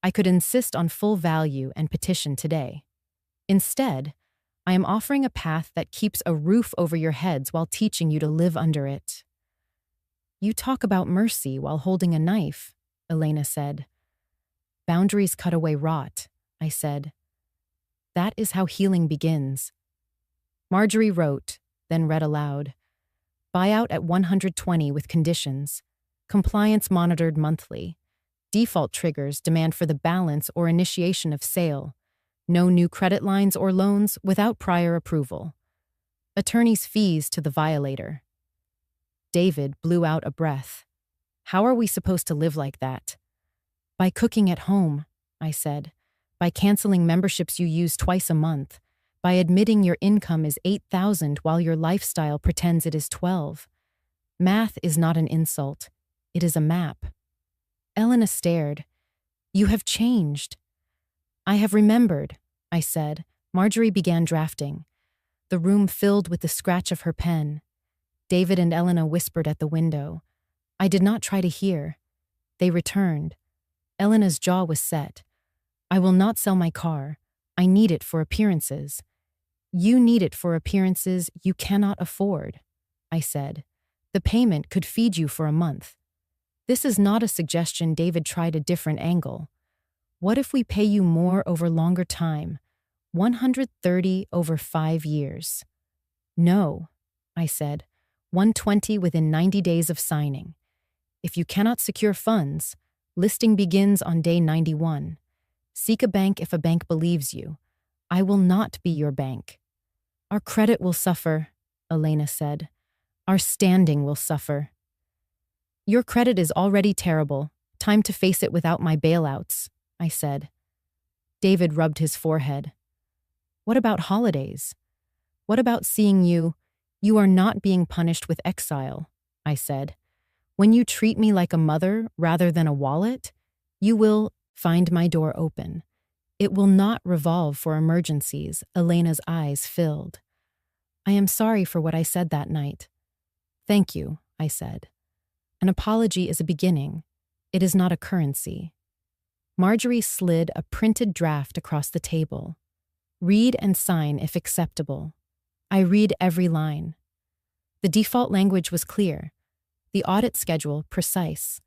I could insist on full value and petition today. Instead, I am offering a path that keeps a roof over your heads while teaching you to live under it. You talk about mercy while holding a knife, Elena said. Boundaries cut away rot, I said. That is how healing begins. Marjorie wrote, then read aloud. Buyout at 120 with conditions. Compliance monitored monthly. Default triggers demand for the balance or initiation of sale. No new credit lines or loans without prior approval. Attorney's fees to the violator. David blew out a breath. How are we supposed to live like that? By cooking at home, I said. By canceling memberships you use twice a month. By admitting your income is $8,000 while your lifestyle pretends it is $12,000. Math is not an insult. It is a map. Elena stared. You have changed. I have remembered, I said. Marjorie began drafting. The room filled with the scratch of her pen. David and Elena whispered at the window. I did not try to hear. They returned. Elena's jaw was set. I will not sell my car. I need it for appearances. You need it for appearances you cannot afford, I said. The payment could feed you for a month. This is not a suggestion. David tried a different angle. What if we pay you more over longer time? 130 over 5 years. No, I said. 120 within 90 days of signing. If you cannot secure funds, listing begins on day 91. Seek a bank if a bank believes you. I will not be your bank. Our credit will suffer, Elena said. Our standing will suffer. Your credit is already terrible. Time to face it without my bailouts, I said. David rubbed his forehead. What about holidays? What about seeing you? You are not being punished with exile, I said. When you treat me like a mother rather than a wallet, you will find my door open. It will not revolve for emergencies. Elena's eyes filled. I am sorry for what I said that night. Thank you, I said. An apology is a beginning. It is not a currency. Marjorie slid a printed draft across the table. Read and sign if acceptable. I read every line. The default language was clear. The audit schedule precise.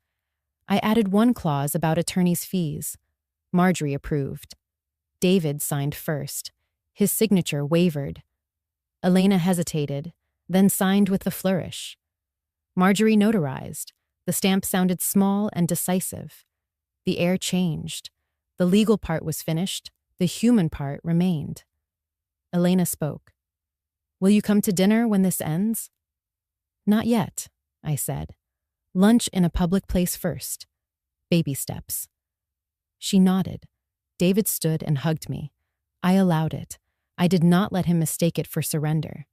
I added one clause about attorney's fees. Marjorie approved. David signed first. His signature wavered. Elena hesitated, then signed with a flourish. Marjorie notarized. The stamp sounded small and decisive. The air changed. The legal part was finished. The human part remained. Elena spoke. "Will you come to dinner when this ends?" "Not yet," I said. "Lunch in a public place first. Baby steps." She nodded. David stood and hugged me. I allowed it. I did not let him mistake it for surrender.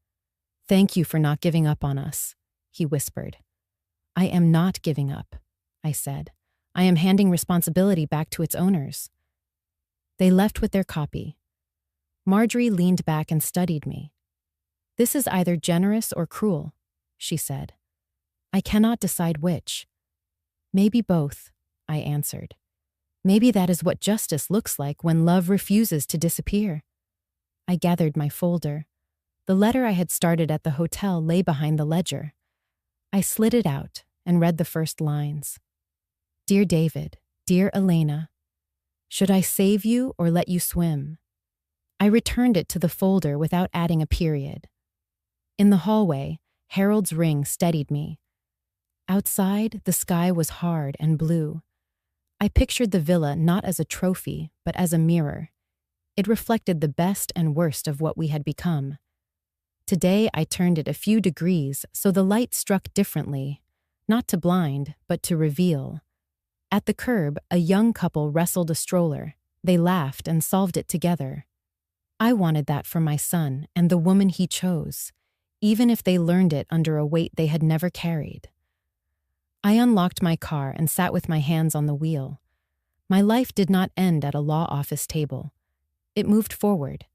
"Thank you for not giving up on us," he whispered. "I am not giving up," I said. "I am handing responsibility back to its owners." They left with their copy. Marjorie leaned back and studied me. "This is either generous or cruel," she said. "I cannot decide which." "Maybe both," I answered. "Maybe that is what justice looks like when love refuses to disappear." I gathered my folder. The letter I had started at the hotel lay behind the ledger. I slid it out and read the first lines. "Dear David, dear Elena, should I save you or let you swim?" I returned it to the folder without adding a period. In the hallway, Harold's ring steadied me. Outside, the sky was hard and blue. I pictured the villa not as a trophy, but as a mirror. It reflected the best and worst of what we had become. Today, I turned it a few degrees so the light struck differently, not to blind, but to reveal. At the curb, a young couple wrestled a stroller. They laughed and solved it together. I wanted that for my son and the woman he chose, even if they learned it under a weight they had never carried. I unlocked my car and sat with my hands on the wheel. My life did not end at a law office table. It moved forward.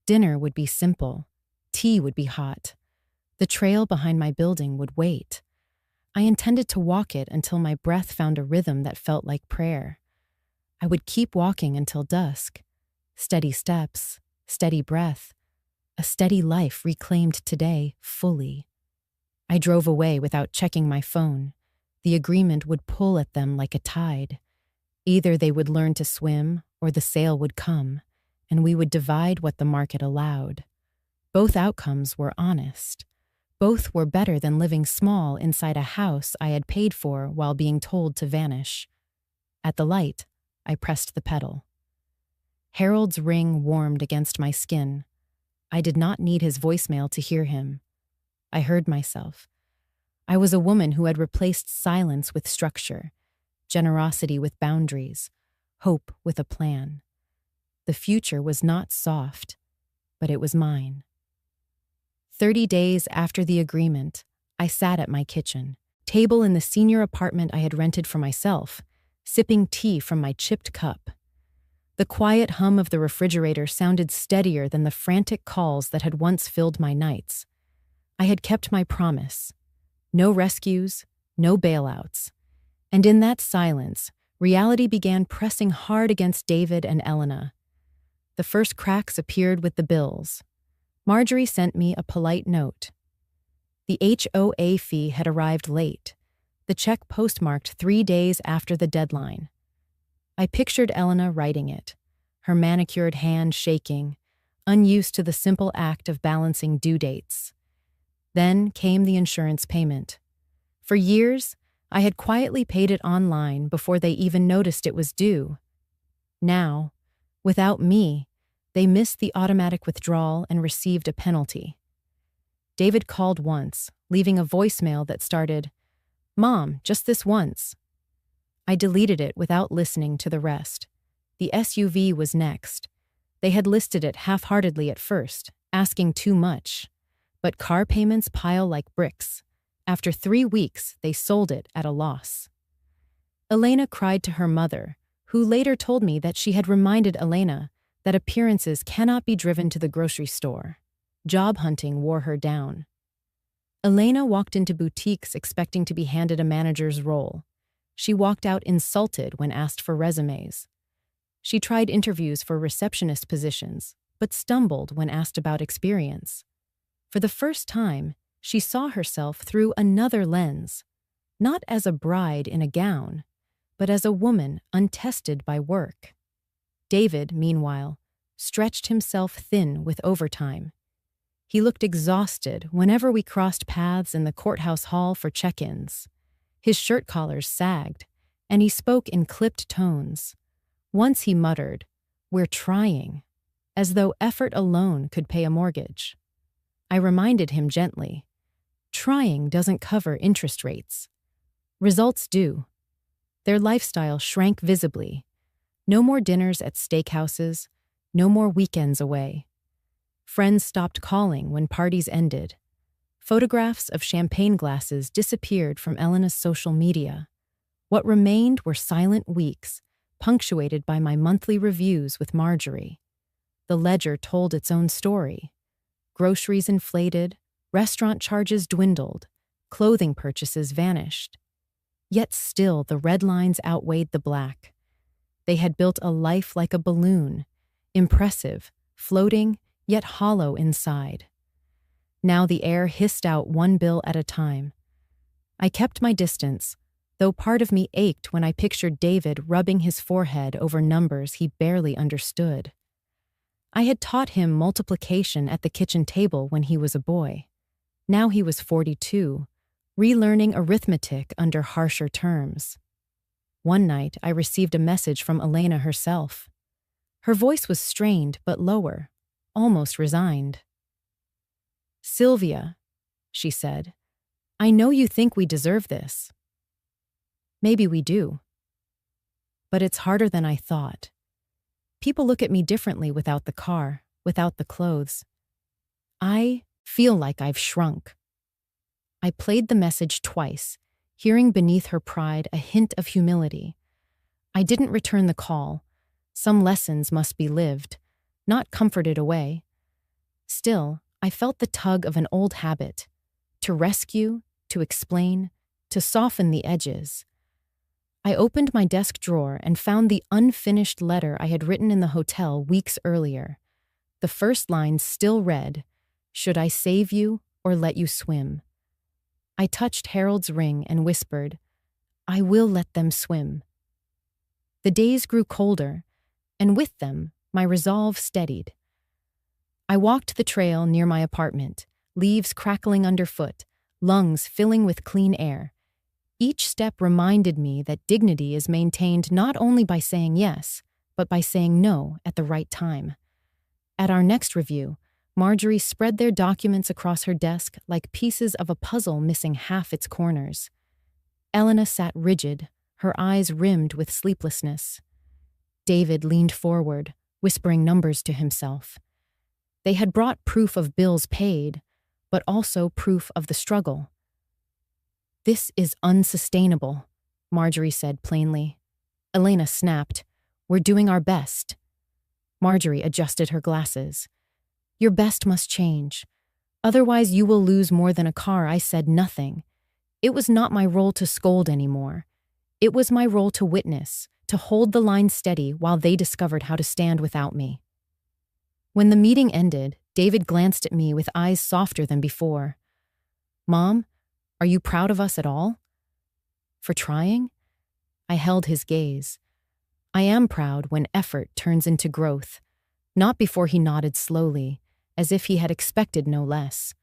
Dinner would be simple. Tea would be hot. The trail behind my building would wait. I intended to walk it until my breath found a rhythm that felt like prayer. I would keep walking until dusk. Steady steps, steady breath, a steady life reclaimed today fully. I drove away without checking my phone. The agreement would pull at them like a tide. Either they would learn to swim or the sale would come, and we would divide what the market allowed. Both outcomes were honest. Both were better than living small inside a house I had paid for while being told to vanish. At the light, I pressed the pedal. Harold's ring warmed against my skin. I did not need his voicemail to hear him. I heard myself. I was a woman who had replaced silence with structure, generosity with boundaries, hope with a plan. The future was not soft, but it was mine. 30 days after the agreement, I sat at my kitchen table in the senior apartment I had rented for myself, sipping tea from my chipped cup. The quiet hum of the refrigerator sounded steadier than the frantic calls that had once filled my nights. I had kept my promise. No rescues, no bailouts. And in that silence, reality began pressing hard against David and Elena. The first cracks appeared with the bills. Marjorie sent me a polite note. The HOA fee had arrived late, the check postmarked 3 days after the deadline. I pictured Elena writing it, her manicured hand shaking, unused to the simple act of balancing due dates. Then came the insurance payment. For years, I had quietly paid it online before they even noticed it was due. Now, without me, they missed the automatic withdrawal and received a penalty. David called once, leaving a voicemail that started, "Mom, just this once." I deleted it without listening to the rest. The SUV was next. They had listed it half-heartedly at first, asking too much. But car payments pile like bricks. After 3 weeks, they sold it at a loss. Elena cried to her mother, who later told me that she had reminded Elena that appearances cannot be driven to the grocery store. Job hunting wore her down. Elena walked into boutiques expecting to be handed a manager's role. She walked out insulted when asked for resumes. She tried interviews for receptionist positions, but stumbled when asked about experience. For the first time, she saw herself through another lens, not as a bride in a gown, but as a woman untested by work. David, meanwhile, stretched himself thin with overtime. He looked exhausted whenever we crossed paths in the courthouse hall for check-ins. His shirt collars sagged, and he spoke in clipped tones. Once he muttered, "We're trying," as though effort alone could pay a mortgage. I reminded him gently, "Trying doesn't cover interest rates. Results do." Their lifestyle shrank visibly. No more dinners at steakhouses, no more weekends away. Friends stopped calling when parties ended. Photographs of champagne glasses disappeared from Elena's social media. What remained were silent weeks, punctuated by my monthly reviews with Marjorie. The ledger told its own story. Groceries inflated, restaurant charges dwindled, clothing purchases vanished. Yet still the red lines outweighed the black. They had built a life like a balloon, impressive, floating, yet hollow inside. Now the air hissed out one bill at a time. I kept my distance, though part of me ached when I pictured David rubbing his forehead over numbers he barely understood. I had taught him multiplication at the kitchen table when he was a boy. Now he was 42, relearning arithmetic under harsher terms. One night, I received a message from Elena herself. Her voice was strained but lower, almost resigned. "Sylvia," she said, "I know you think we deserve this. Maybe we do. But it's harder than I thought. People look at me differently without the car, without the clothes. I feel like I've shrunk." I played the message twice, hearing beneath her pride a hint of humility. I didn't return the call. Some lessons must be lived, not comforted away. Still, I felt the tug of an old habit, to rescue, to explain, to soften the edges. I opened my desk drawer and found the unfinished letter I had written in the hotel weeks earlier. The first line still read, "Should I save you or let you swim?" I touched Harold's ring and whispered, "I will let them swim." The days grew colder, and with them, my resolve steadied. I walked the trail near my apartment, leaves crackling underfoot, lungs filling with clean air. Each step reminded me that dignity is maintained not only by saying yes, but by saying no at the right time. At our next review, Marjorie spread their documents across her desk like pieces of a puzzle missing half its corners. Elena sat rigid, her eyes rimmed with sleeplessness. David leaned forward, whispering numbers to himself. They had brought proof of bills paid, but also proof of the struggle. "This is unsustainable," Marjorie said plainly. Elena snapped, "We're doing our best." Marjorie adjusted her glasses. "Your best must change. Otherwise you will lose more than a car." I said nothing. It was not my role to scold anymore. It was my role to witness, to hold the line steady while they discovered how to stand without me. When the meeting ended, David glanced at me with eyes softer than before. "Mom, are you proud of us at all? For trying?" I held his gaze. I am proud when effort turns into growth. Not before he nodded slowly, as if he had expected no less.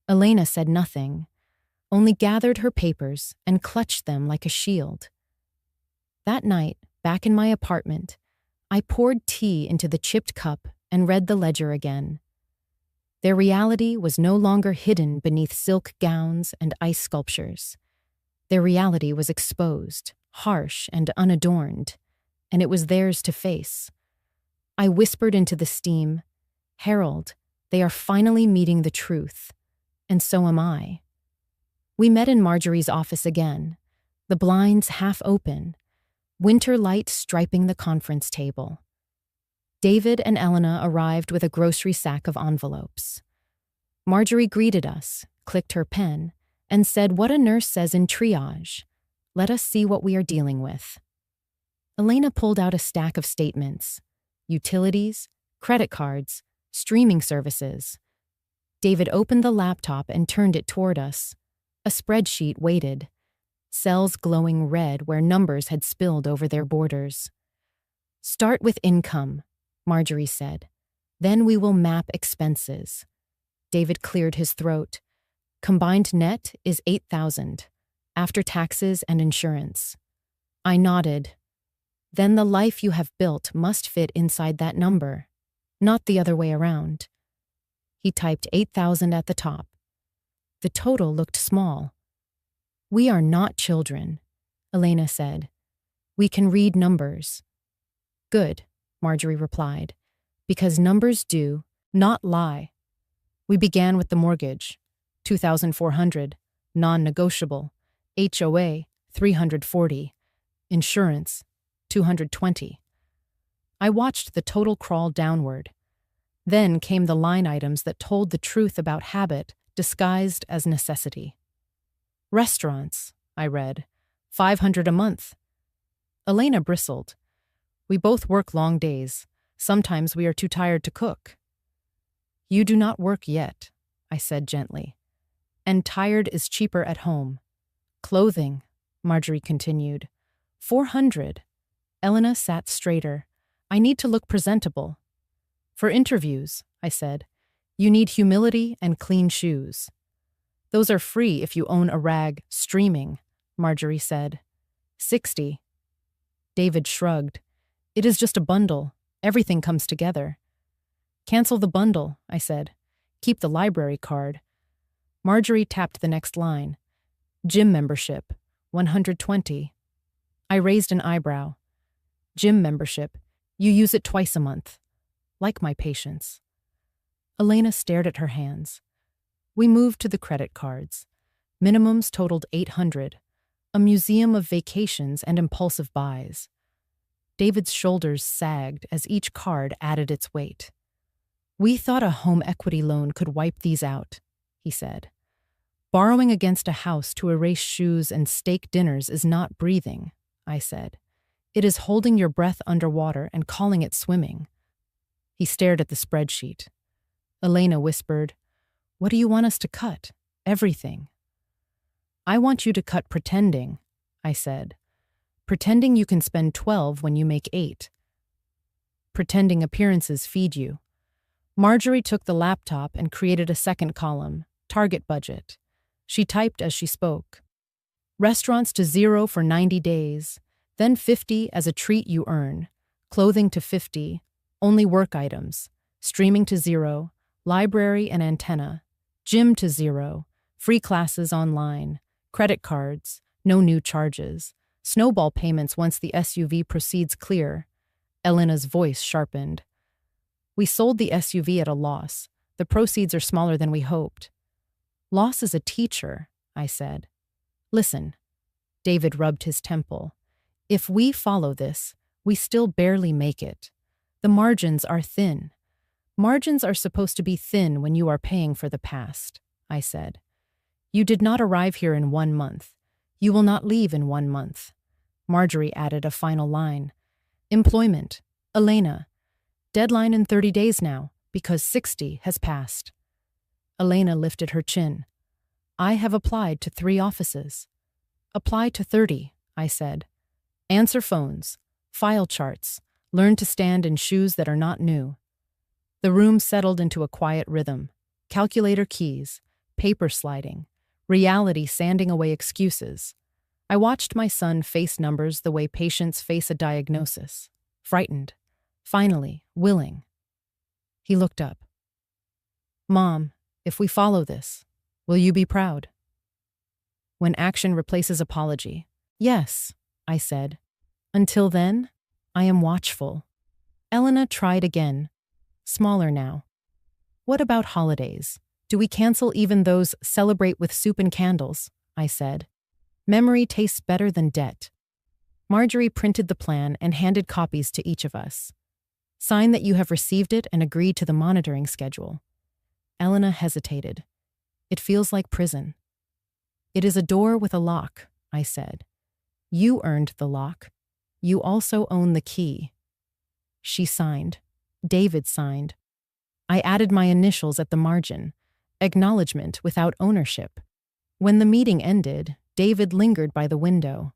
Elena said nothing, only gathered her papers and clutched them like a shield. That night, back in my apartment, I poured tea into the chipped cup and read the ledger again. Their reality was no longer hidden beneath silk gowns and ice sculptures. Their reality was exposed, harsh and unadorned, and it was theirs to face. I whispered into the steam, "Harold, they are finally meeting the truth, and so am I." We met in Marjorie's office again, the blinds half open, winter light striping the conference table. David and Elena arrived with a grocery sack of envelopes. Marjorie greeted us, clicked her pen, and said what a nurse says in triage, "Let us see what we are dealing with." Elena pulled out a stack of statements, utilities, credit cards, streaming services. David opened the laptop and turned it toward us. A spreadsheet waited, cells glowing red where numbers had spilled over their borders. Start with income, Marjorie said. Then we will map expenses. David cleared his throat. Combined net is 8,000, after taxes and insurance. I nodded. Then the life you have built must fit inside that number, not the other way around. He typed 8,000 at the top. The total looked small. We are not children, Elena said. We can read numbers. Good, Marjorie replied, because numbers do not lie. We began with the mortgage, 2,400, non-negotiable, HOA, 340, insurance, 220. I watched the total crawl downward. Then came the line items that told the truth about habit disguised as necessity. Restaurants, I read, 500 a month. Elena bristled. We both work long days. Sometimes we are too tired to cook. You do not work yet, I said gently. And tired is cheaper at home. Clothing, Marjorie continued. 400. Elena sat straighter. I need to look presentable. For interviews, I said, you need humility and clean shoes. Those are free if you own a rag streaming, Marjorie said. 60. David shrugged. It is just a bundle. Everything comes together. Cancel the bundle, I said. Keep the library card. Marjorie tapped the next line. Gym membership, 120. I raised an eyebrow. Gym membership. You use it twice a month. Like my patience. Elena stared at her hands. We moved to the credit cards. Minimums totaled 800. A museum of vacations and impulsive buys. David's shoulders sagged as each card added its weight. We thought a home equity loan could wipe these out, he said. Borrowing against a house to erase shoes and steak dinners is not breathing, I said. It is holding your breath underwater and calling it swimming. He stared at the spreadsheet. Elena whispered, What do you want us to cut? Everything. I want you to cut pretending, I said. Pretending you can spend 12 when you make 8. Pretending appearances feed you. Marjorie took the laptop and created a second column, target budget. She typed as she spoke. Restaurants to 0 for 90 days, then 50 as a treat you earn, clothing to 50, only work items, streaming to 0, library and antenna, gym to 0, free classes online, credit cards, no new charges, snowball payments once the SUV proceeds clear. Elena's voice sharpened. We sold the SUV at a loss. The proceeds are smaller than we hoped. Loss is a teacher, I said. Listen. David rubbed his temple. If we follow this, we still barely make it. The margins are thin. Margins are supposed to be thin when you are paying for the past, I said. You did not arrive here in 1 month. You will not leave in 1 month. Marjorie added a final line. Employment. Elena. Deadline in 30 days now, because 60 has passed. Elena lifted her chin. I have applied to 3 offices. Apply to 30, I said. Answer phones. File charts. Learn to stand in shoes that are not new. The room settled into a quiet rhythm. Calculator keys. Paper sliding. Reality sanding away excuses. I watched my son face numbers the way patients face a diagnosis. Frightened. Finally, willing. He looked up. Mom, if we follow this, will you be proud? When action replaces apology. Yes, I said. Until then, I am watchful. Elena tried again. Smaller now. What about holidays? Do we cancel even those celebrate with soup and candles? I said. Memory tastes better than debt. Marjorie printed the plan and handed copies to each of us. Sign that you have received it and agreed to the monitoring schedule. Elena hesitated. It feels like prison. It is a door with a lock, I said. You earned the lock. You also own the key. She signed. David signed. I added my initials at the margin. Acknowledgement without ownership. When the meeting ended, David lingered by the window.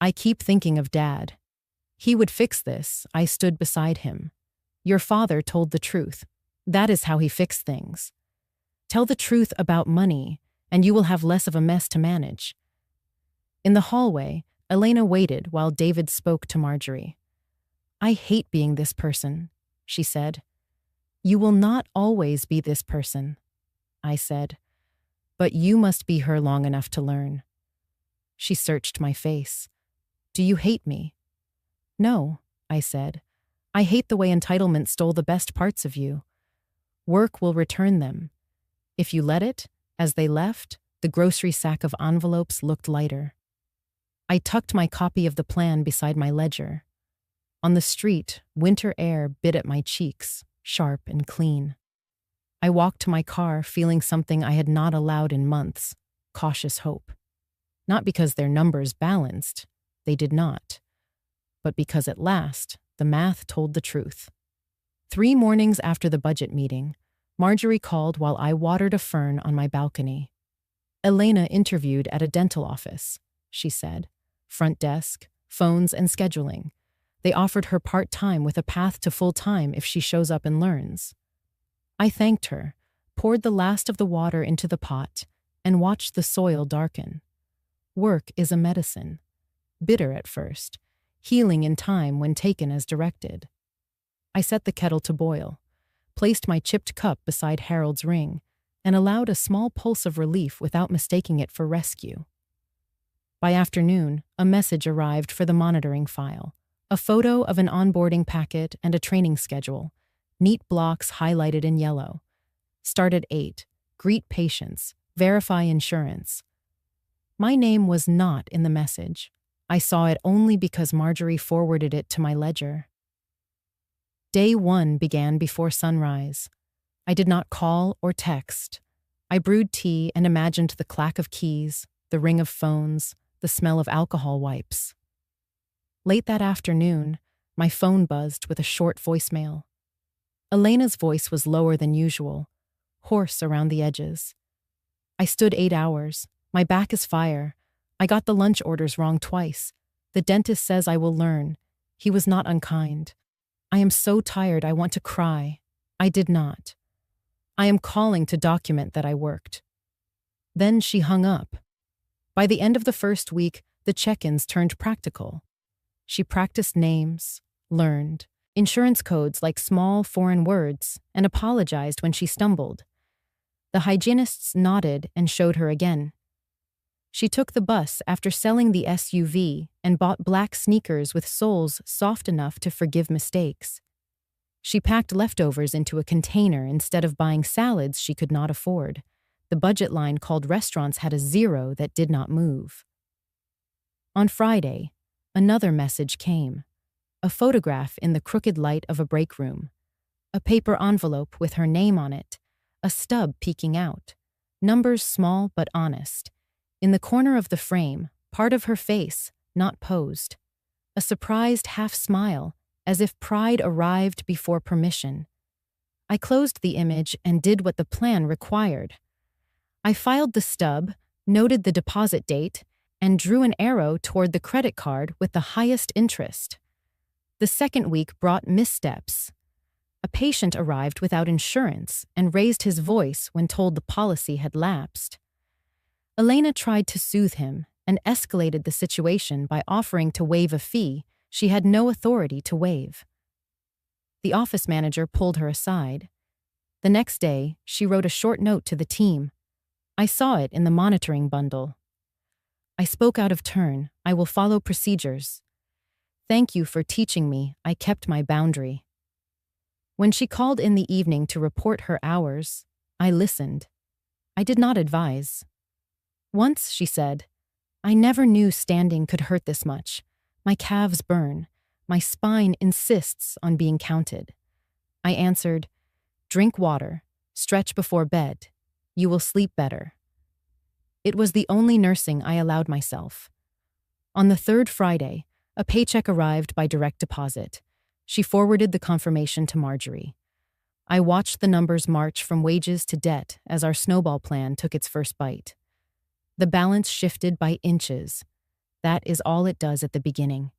I keep thinking of Dad. He would fix this. I stood beside him. Your father told the truth. That is how he fixed things. Tell the truth about money, and you will have less of a mess to manage. In the hallway, Elena waited while David spoke to Marjorie. I hate being this person, she said. You will not always be this person, I said. But you must be her long enough to learn. She searched my face. Do you hate me? No, I said. I hate the way entitlement stole the best parts of you. Work will return them. If you let it, as they left, the grocery sack of envelopes looked lighter. I tucked my copy of the plan beside my ledger. On the street, winter air bit at my cheeks, sharp and clean. I walked to my car feeling something I had not allowed in months, cautious hope. Not because their numbers balanced, they did not, but because at last, the math told the truth. 3 mornings after the budget meeting, Marjorie called while I watered a fern on my balcony. Elena interviewed at a dental office, she said. Front desk, phones, and scheduling. They offered her part-time with a path to full-time if she shows up and learns. I thanked her, poured the last of the water into the pot, and watched the soil darken. Work is a medicine. Bitter at first, healing in time when taken as directed. I set the kettle to boil, placed my chipped cup beside Harold's ring, and allowed a small pulse of relief without mistaking it for rescue. By afternoon, a message arrived for the monitoring file, a photo of an onboarding packet and a training schedule, neat blocks highlighted in yellow. Start at 8, greet patients, verify insurance. My name was not in the message. I saw it only because Marjorie forwarded it to my ledger. Day 1 began before sunrise. I did not call or text. I brewed tea and imagined the clack of keys, the ring of phones, the smell of alcohol wipes. Late that afternoon, my phone buzzed with a short voicemail. Elena's voice was lower than usual, hoarse around the edges. I stood 8 hours. My back is fire. I got the lunch orders wrong twice. The dentist says I will learn. He was not unkind. I am so tired I want to cry. I did not. I am calling to document that I worked. Then she hung up. By the end of the first week, the check-ins turned practical. She practiced names, learned insurance codes like small foreign words, and apologized when she stumbled. The hygienists nodded and showed her again. She took the bus after selling the SUV and bought black sneakers with soles soft enough to forgive mistakes. She packed leftovers into a container instead of buying salads she could not afford. The budget line called restaurants had a 0 that did not move. On Friday, another message came. A photograph in the crooked light of a break room. A paper envelope with her name on it. A stub peeking out. Numbers small but honest. In the corner of the frame, part of her face, not posed. A surprised half smile, as if pride arrived before permission. I closed the image and did what the plan required. I filed the stub, noted the deposit date, and drew an arrow toward the credit card with the highest interest. The second week brought missteps. A patient arrived without insurance and raised his voice when told the policy had lapsed. Elena tried to soothe him and escalated the situation by offering to waive a fee she had no authority to waive. The office manager pulled her aside. The next day, she wrote a short note to the team. I saw it in the monitoring bundle. I spoke out of turn. I will follow procedures. Thank you for teaching me. I kept my boundary. When she called in the evening to report her hours, I listened. I did not advise. Once, she said, I never knew standing could hurt this much. My calves burn. My spine insists on being counted. I answered, drink water, stretch before bed. You will sleep better. It was the only nursing I allowed myself. On the 3rd Friday, a paycheck arrived by direct deposit. She forwarded the confirmation to Marjorie. I watched the numbers march from wages to debt as our snowball plan took its first bite. The balance shifted by inches. That is all it does at the beginning.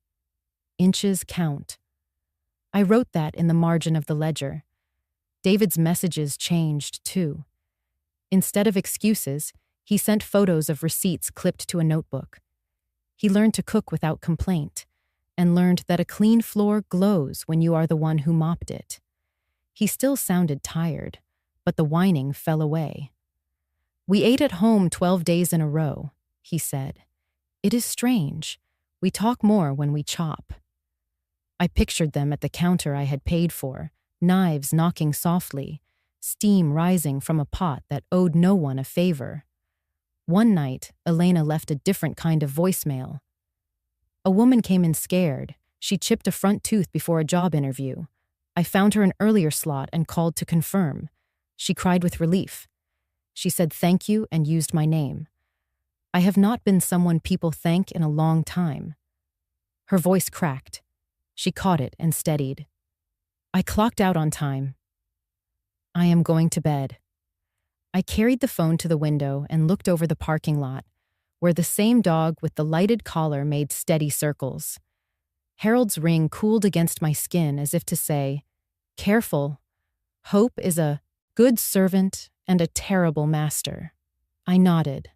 Inches count. I wrote that in the margin of the ledger. David's messages changed, too. Instead of excuses, he sent photos of receipts clipped to a notebook. He learned to cook without complaint, and learned that a clean floor glows when you are the one who mopped it. He still sounded tired, but the whining fell away. "We ate at home 12 days in a row," he said. "It is strange. We talk more when we chop." I pictured them at the counter I had paid for, knives knocking softly, steam rising from a pot that owed no one a favor. One night, Elena left a different kind of voicemail. A woman came in scared. She chipped a front tooth before a job interview. I found her an earlier slot and called to confirm. She cried with relief. She said thank you and used my name. I have not been someone people thank in a long time. Her voice cracked. She caught it and steadied. I clocked out on time. I am going to bed. I carried the phone to the window and looked over the parking lot, where the same dog with the lighted collar made steady circles. Harold's ring cooled against my skin as if to say, "Careful. Hope is a good servant and a terrible master." I nodded.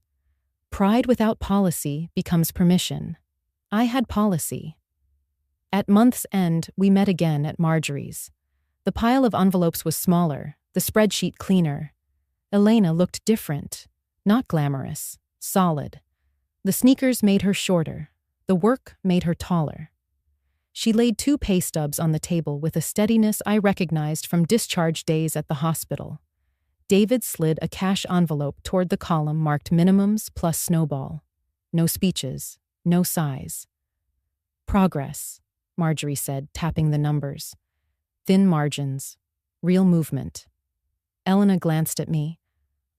Pride without policy becomes permission. I had policy. At month's end, we met again at Marjorie's. The pile of envelopes was smaller, the spreadsheet cleaner. Elena looked different, not glamorous, solid. The sneakers made her shorter. The work made her taller. She laid 2 pay stubs on the table with a steadiness I recognized from discharge days at the hospital. David slid a cash envelope toward the column marked minimums plus snowball. No speeches, no sighs. "Progress," Marjorie said, tapping the numbers. "Thin margins. Real movement." Elena glanced at me.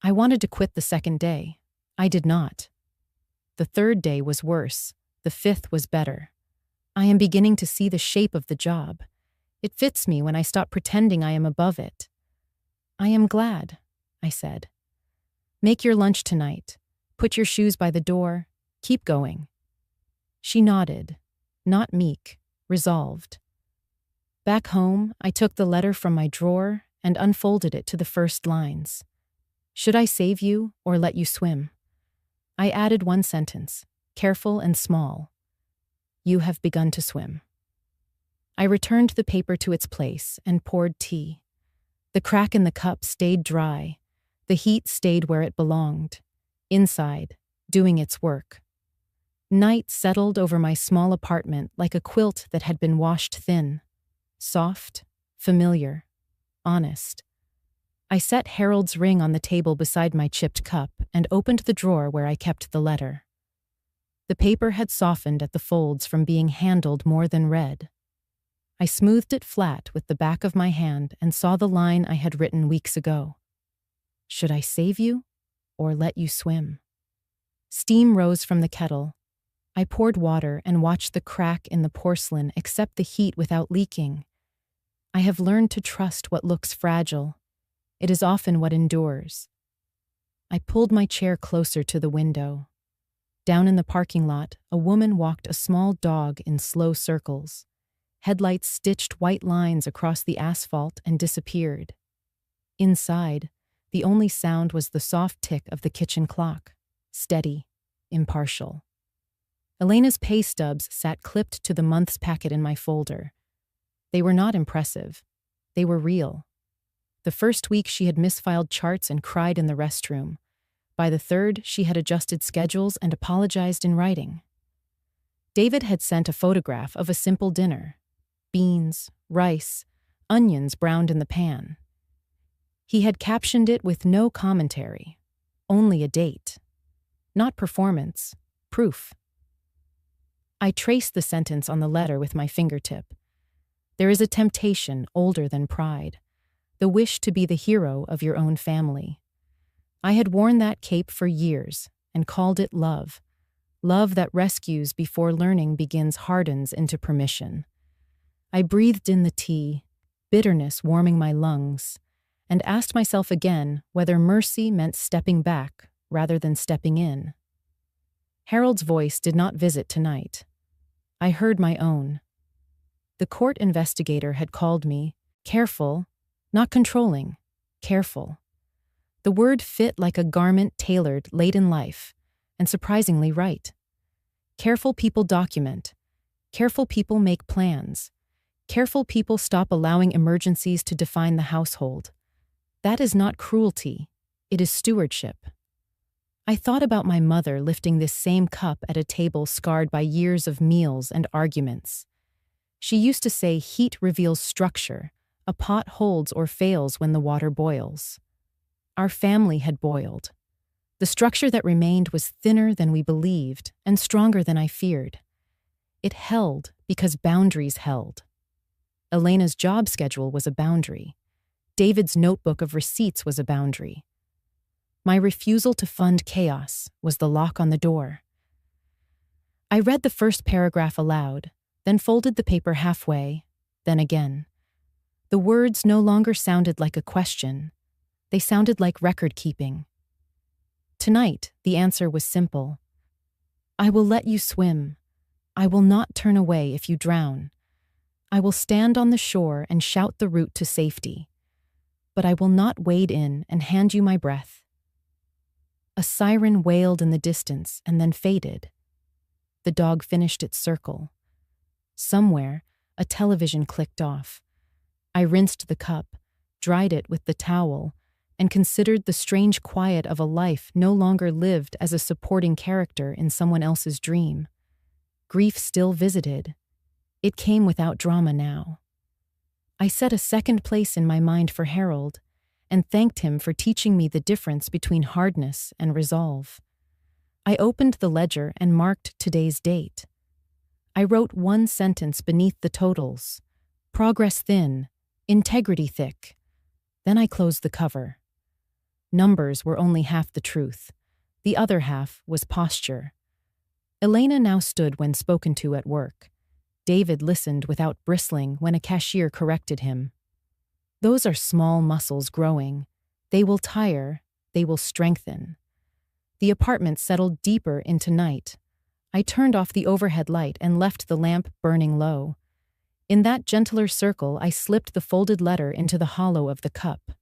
I wanted to quit the second day. I did not. The third day was worse. The 5th was better. I am beginning to see the shape of the job. It fits me when I stop pretending I am above it. "I am glad," I said. "Make your lunch tonight. Put your shoes by the door. Keep going." She nodded, not meek, resolved. Back home, I took the letter from my drawer and unfolded it to the first lines. "Should I save you or let you swim?" I added one sentence, careful and small. "You have begun to swim." I returned the paper to its place and poured tea. The crack in the cup stayed dry. The heat stayed where it belonged, inside, doing its work. Night settled over my small apartment like a quilt that had been washed thin. Soft, familiar, honest. I set Harold's ring on the table beside my chipped cup and opened the drawer where I kept the letter. The paper had softened at the folds from being handled more than read. I smoothed it flat with the back of my hand and saw the line I had written weeks ago. "Should I save you or let you swim?" Steam rose from the kettle. I poured water and watched the crack in the porcelain accept the heat without leaking. I have learned to trust what looks fragile. It is often what endures. I pulled my chair closer to the window. Down in the parking lot, a woman walked a small dog in slow circles. Headlights stitched white lines across the asphalt and disappeared. Inside, the only sound was the soft tick of the kitchen clock, steady, impartial. Elena's pay stubs sat clipped to the month's packet in my folder. They were not impressive. They were real. The first week she had misfiled charts and cried in the restroom. By the third, she had adjusted schedules and apologized in writing. David had sent a photograph of a simple dinner. Beans, rice, onions browned in the pan. He had captioned it with no commentary, only a date. Not performance, proof. I traced the sentence on the letter with my fingertip. There is a temptation older than pride, the wish to be the hero of your own family. I had worn that cape for years and called it love. Love that rescues before learning begins hardens into permission. I breathed in the tea, bitterness warming my lungs, and asked myself again whether mercy meant stepping back rather than stepping in. Harold's voice did not visit tonight. I heard my own. The court investigator had called me careful, not controlling, careful. The word fit like a garment tailored late in life, and surprisingly right. Careful people document. Careful people make plans. Careful people stop allowing emergencies to define the household. That is not cruelty. It is stewardship. I thought about my mother lifting this same cup at a table scarred by years of meals and arguments. She used to say heat reveals structure. A pot holds or fails when the water boils. Our family had boiled. The structure that remained was thinner than we believed and stronger than I feared. It held because boundaries held. Elena's job schedule was a boundary. David's notebook of receipts was a boundary. My refusal to fund chaos was the lock on the door. I read the first paragraph aloud, then folded the paper halfway, then again. The words no longer sounded like a question. They sounded like record-keeping. Tonight, the answer was simple. I will let you swim. I will not turn away if you drown. I will stand on the shore and shout the route to safety. But I will not wade in and hand you my breath. A siren wailed in the distance and then faded. The dog finished its circle. Somewhere, a television clicked off. I rinsed the cup, dried it with the towel, and considered the strange quiet of a life no longer lived as a supporting character in someone else's dream. Grief still visited. It came without drama now. I set a second place in my mind for Harold, and thanked him for teaching me the difference between hardness and resolve. I opened the ledger and marked today's date. I wrote one sentence beneath the totals: progress thin, integrity thick. Then I closed the cover. Numbers were only half the truth. The other half was posture. Elena now stood when spoken to at work. David listened without bristling when a cashier corrected him. Those are small muscles growing. They will tire, they will strengthen. The apartment settled deeper into night. I turned off the overhead light and left the lamp burning low. In that gentler circle, I slipped the folded letter into the hollow of the cup.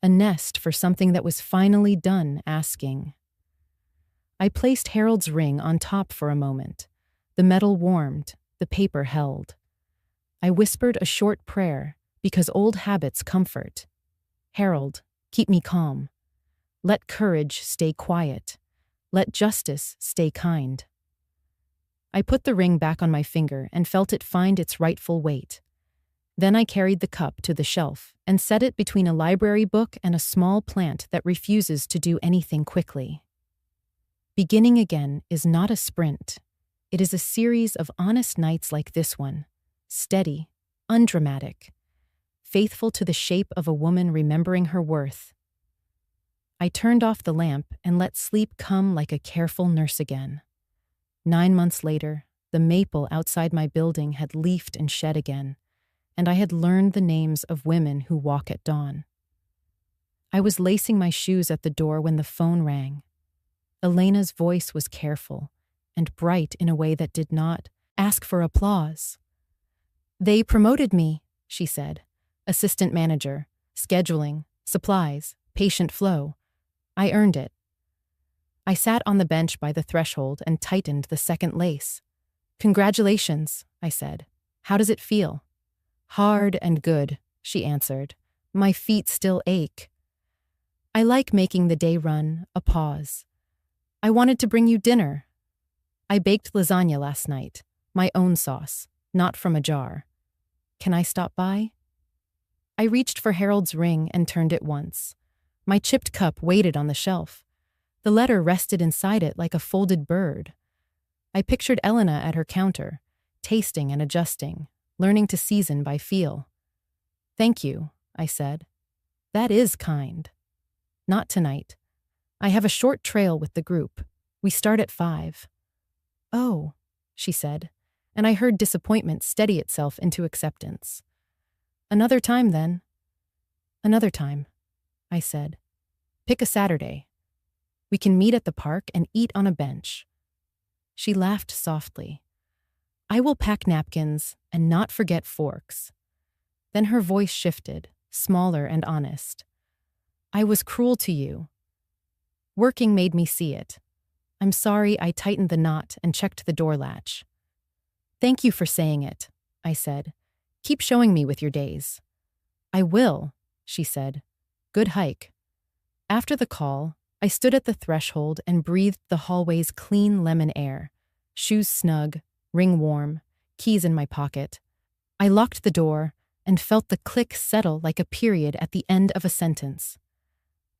A nest for something that was finally done asking. I placed Harold's ring on top for a moment. The metal warmed, the paper held. I whispered a short prayer, because old habits comfort. Harold, keep me calm. Let courage stay quiet. Let justice stay kind. I put the ring back on my finger and felt it find its rightful weight. Then I carried the cup to the shelf and set it between a library book and a small plant that refuses to do anything quickly. Beginning again is not a sprint. It is a series of honest nights like this one, steady, undramatic, faithful to the shape of a woman remembering her worth. I turned off the lamp and let sleep come like a careful nurse again. 9 months later, the maple outside my building had leafed and shed again, and I had learned the names of women who walk at dawn. I was lacing my shoes at the door when the phone rang. Elena's voice was careful and bright in a way that did not ask for applause. They promoted me, she said. Assistant manager, scheduling, supplies, patient flow. I earned it. I sat on the bench by the threshold and tightened the second lace. Congratulations, I said. How does it feel? Hard and good, she answered. My feet still ache. I like making the day run, a pause. I wanted to bring you dinner. I baked lasagna last night, my own sauce, not from a jar. Can I stop by? I reached for Harold's ring and turned it once. My chipped cup waited on the shelf. The letter rested inside it like a folded bird. I pictured Elena at her counter, tasting and adjusting, learning to season by feel. Thank you, I said. That is kind. Not tonight. I have a short trail with the group. We start at 5. Oh, she said, and I heard disappointment steady itself into acceptance. Another time, then. Another time, I said. Pick a Saturday. We can meet at the park and eat on a bench. She laughed softly. I will pack napkins and not forget forks. Then her voice shifted, smaller and honest. I was cruel to you. Working made me see it. I'm sorry I tightened the knot and checked the door latch. Thank you for saying it, I said. Keep showing me with your days. I will, she said. Good hike. After the call, I stood at the threshold and breathed the hallway's clean lemon air. Shoes snug, ring warm, keys in my pocket. I locked the door and felt the click settle like a period at the end of a sentence.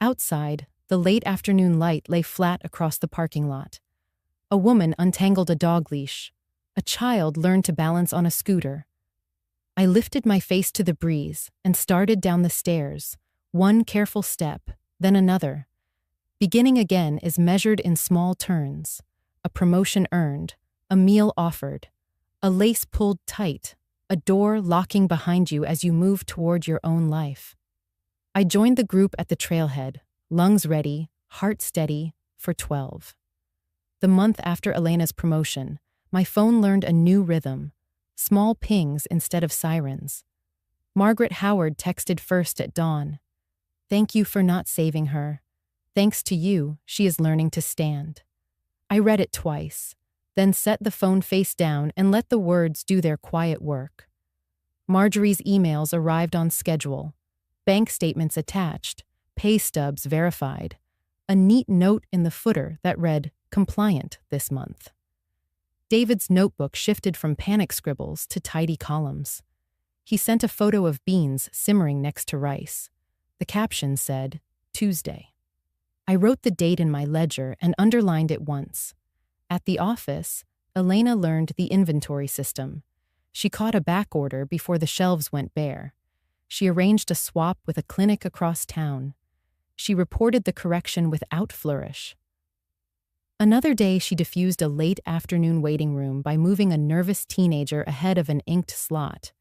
Outside, the late afternoon light lay flat across the parking lot. A woman untangled a dog leash. A child learned to balance on a scooter. I lifted my face to the breeze and started down the stairs, one careful step, then another. Beginning again is measured in small turns. A promotion earned, a meal offered, a lace pulled tight, a door locking behind you as you move toward your own life. I joined the group at the trailhead, lungs ready, heart steady, for 12. The month after Elena's promotion, my phone learned a new rhythm, small pings instead of sirens. Margaret Howard texted first at dawn. Thank you for not saving her. Thanks to you, she is learning to stand. I read it twice, then set the phone face down and let the words do their quiet work. Marjorie's emails arrived on schedule, bank statements attached, pay stubs verified, a neat note in the footer that read, compliant this month. David's notebook shifted from panic scribbles to tidy columns. He sent a photo of beans simmering next to rice. The caption said, Tuesday. I wrote the date in my ledger and underlined it once. At the office, Elena learned the inventory system. She caught a back order before the shelves went bare. She arranged a swap with a clinic across town. She reported the correction without flourish. Another day, she diffused a late afternoon waiting room by moving a nervous teenager ahead of an inked slot.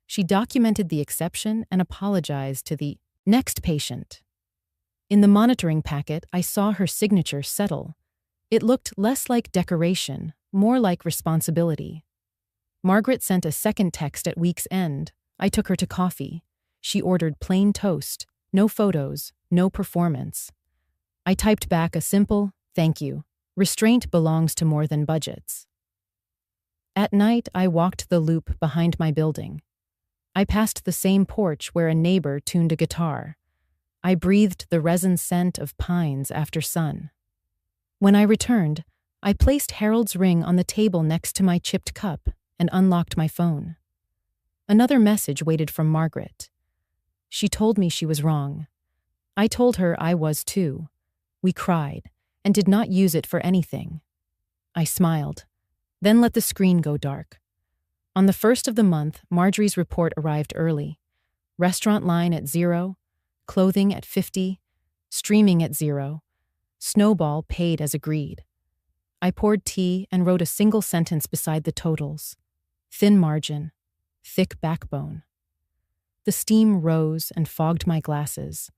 She documented the exception and apologized to the next patient. In the monitoring packet, I saw her signature settle. It looked less like decoration, more like responsibility. Margaret sent a second text at week's end. I took her to coffee. She ordered plain toast, no photos, no performance. I typed back a simple, thank you. Restraint belongs to more than budgets. At night, I walked the loop behind my building. I passed the same porch where a neighbor tuned a guitar. I breathed the resin scent of pines after sun. When I returned, I placed Harold's ring on the table next to my chipped cup and unlocked my phone. Another message waited from Margaret. She told me she was wrong. I told her I was too. We cried and did not use it for anything. I smiled, then let the screen go dark. On the first of the month, Marjorie's report arrived early. Restaurant line at 0, clothing at 50, streaming at 0. Snowball paid as agreed. I poured tea and wrote a single sentence beside the totals. Thin margin, thick backbone. The steam rose and fogged my glasses.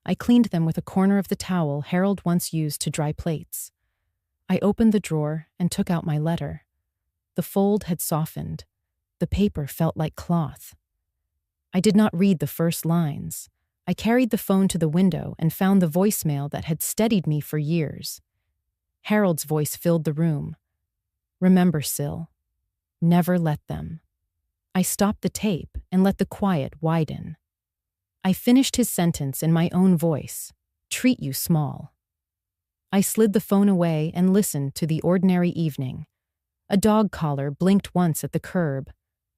I cleaned them with a corner of the towel Harold once used to dry plates. I opened the drawer and took out my letter. The fold had softened. The paper felt like cloth. I did not read the first lines. I carried the phone to the window and found the voicemail that had steadied me for years. Harold's voice filled the room. Remember, Syl. Never let them. I stopped the tape and let the quiet widen. I finished his sentence in my own voice. Treat you small. I slid the phone away and listened to the ordinary evening. A dog collar blinked once at the curb.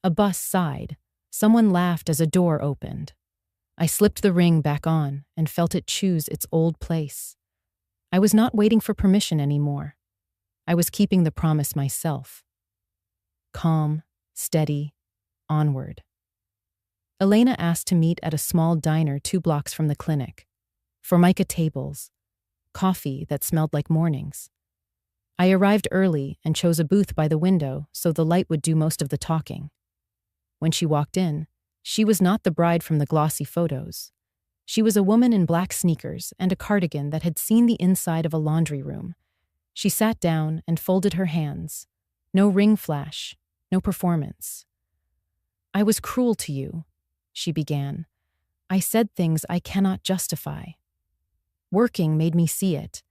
A bus sighed. Someone laughed as a door opened. I slipped the ring back on and felt it choose its old place. I was not waiting for permission anymore. I was keeping the promise myself. Calm, steady, onward. Elena asked to meet at a small diner 2 blocks from the clinic. Formica tables, coffee that smelled like mornings. I arrived early and chose a booth by the window so the light would do most of the talking. When she walked in, she was not the bride from the glossy photos. She was a woman in black sneakers and a cardigan that had seen the inside of a laundry room. She sat down and folded her hands. No ring flash, no performance. I was cruel to you, she began. I said things I cannot justify. Working made me see it.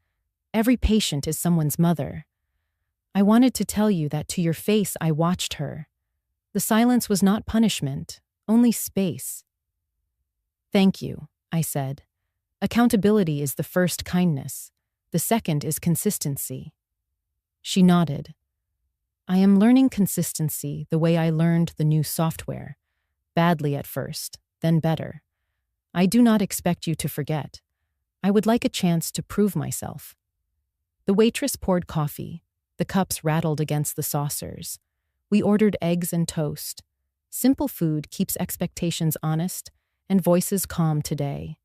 Every patient is someone's mother. I wanted to tell you that to your face I watched her. The silence was not punishment, only space. Thank you, I said. Accountability is the first kindness. The second is consistency. She nodded. I am learning consistency the way I learned the new software. Badly at first, then better. I do not expect you to forget. I would like a chance to prove myself. The waitress poured coffee. The cups rattled against the saucers. We ordered eggs and toast. Simple food keeps expectations honest and voices calm today.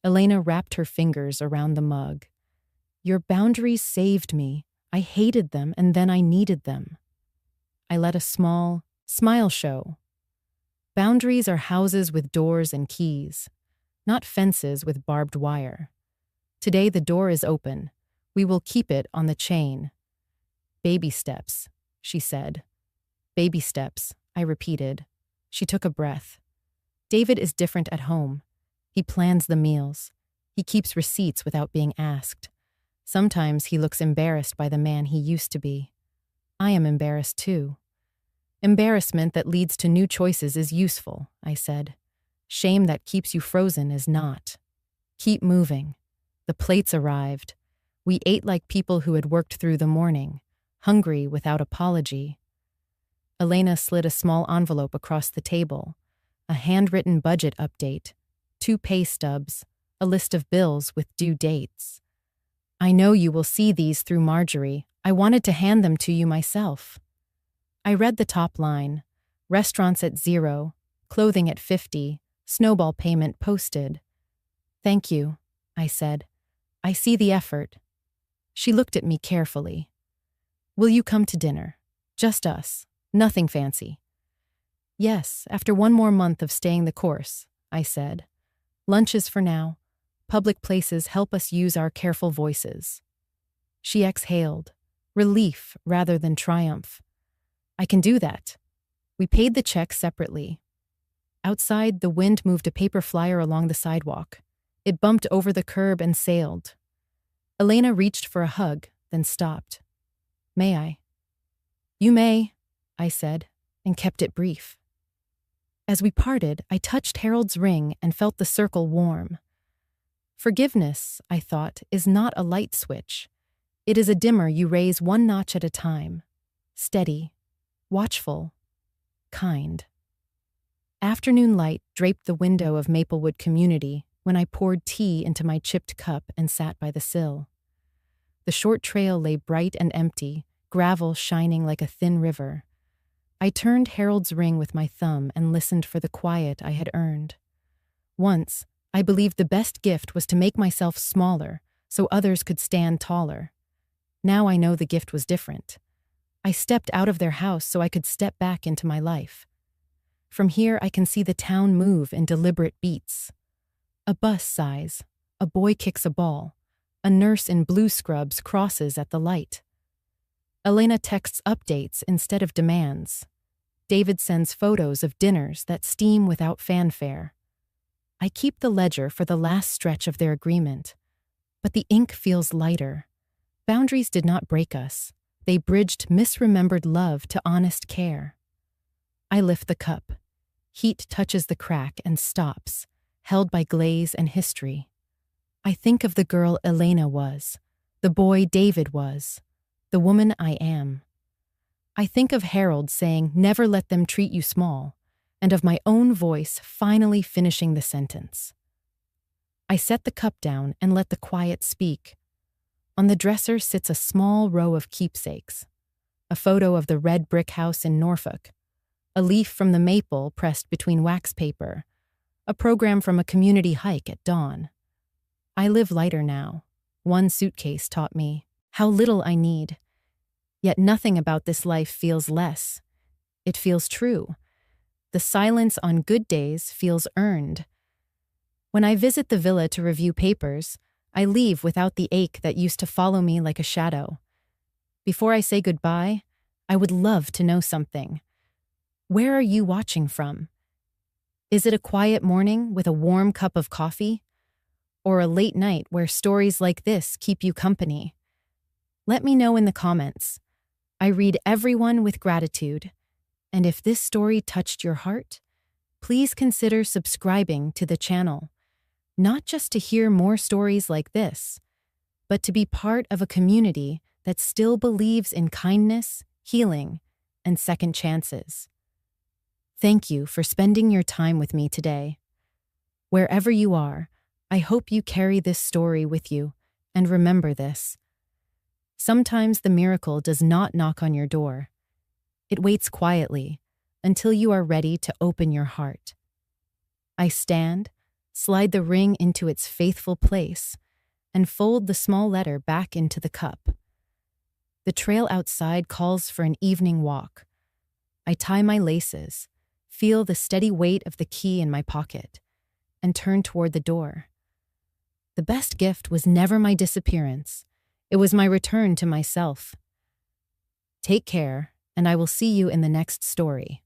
Elena wrapped her fingers around the mug. Your boundaries saved me. I hated them and then I needed them. I let a small smile show. Boundaries are houses with doors and keys, not fences with barbed wire. Today the door is open. We will keep it on the chain. Baby steps, she said. Baby steps, I repeated. She took a breath. David is different at home. He plans the meals. He keeps receipts without being asked. Sometimes he looks embarrassed by the man he used to be. I am embarrassed too. Embarrassment that leads to new choices is useful, I said. Shame that keeps you frozen is not. Keep moving. The plates arrived. We ate like people who had worked through the morning, hungry without apology. Elena slid a small envelope across the table, a handwritten budget update, 2 pay stubs, a list of bills with due dates. I know you will see these through Marjorie. I wanted to hand them to you myself. I read the top line, restaurants at 0, clothing at 50, snowball payment posted. Thank you, I said. I see the effort. She looked at me carefully. Will you come to dinner? Just us. Nothing fancy. Yes, after one more month of staying the course, I said. Lunches for now. Public places help us use our careful voices. She exhaled, relief rather than triumph. I can do that. We paid the check separately. Outside, the wind moved a paper flyer along the sidewalk. It bumped over the curb and sailed. Elena reached for a hug, then stopped. May I? You may, I said, and kept it brief. As we parted, I touched Harold's ring and felt the circle warm. Forgiveness, I thought, is not a light switch. It is a dimmer you raise one notch at a time. Steady, watchful, kind. Afternoon light draped the window of Maplewood Community when I poured tea into my chipped cup and sat by the sill. The short trail lay bright and empty, gravel shining like a thin river. I turned Harold's ring with my thumb and listened for the quiet I had earned. Once, I believed the best gift was to make myself smaller so others could stand taller. Now I know the gift was different. I stepped out of their house so I could step back into my life. From here I can see the town move in deliberate beats. A bus sighs, a boy kicks a ball, a nurse in blue scrubs crosses at the light. Elena texts updates instead of demands. David sends photos of dinners that steam without fanfare. I keep the ledger for the last stretch of their agreement, but the ink feels lighter. Boundaries did not break us. They bridged misremembered love to honest care. I lift the cup. Heat touches the crack and stops, held by glaze and history. I think of the girl Elena was, the boy David was, the woman I am. I think of Harold saying, "Never let them treat you small," and of my own voice finally finishing the sentence. I set the cup down and let the quiet speak. On the dresser sits a small row of keepsakes. A photo of the red brick house in Norfolk, a leaf from the maple pressed between wax paper, a program from a community hike at dawn. I live lighter now. One suitcase taught me how little I need. Yet nothing about this life feels less. It feels true. The silence on good days feels earned. When I visit the villa to review papers, I leave without the ache that used to follow me like a shadow. Before I say goodbye, I would love to know something. Where are you watching from? Is it a quiet morning with a warm cup of coffee? Or a late night where stories like this keep you company? Let me know in the comments. I read everyone with gratitude. And if this story touched your heart, please consider subscribing to the channel, not just to hear more stories like this, but to be part of a community that still believes in kindness, healing, and second chances. Thank you for spending your time with me today. Wherever you are, I hope you carry this story with you, and remember this. Sometimes the miracle does not knock on your door. It waits quietly until you are ready to open your heart. I stand, slide the ring into its faithful place, and fold the small letter back into the cup. The trail outside calls for an evening walk. I tie my laces, feel the steady weight of the key in my pocket, and turn toward the door. The best gift was never my disappearance. It was my return to myself. Take care, and I will see you in the next story.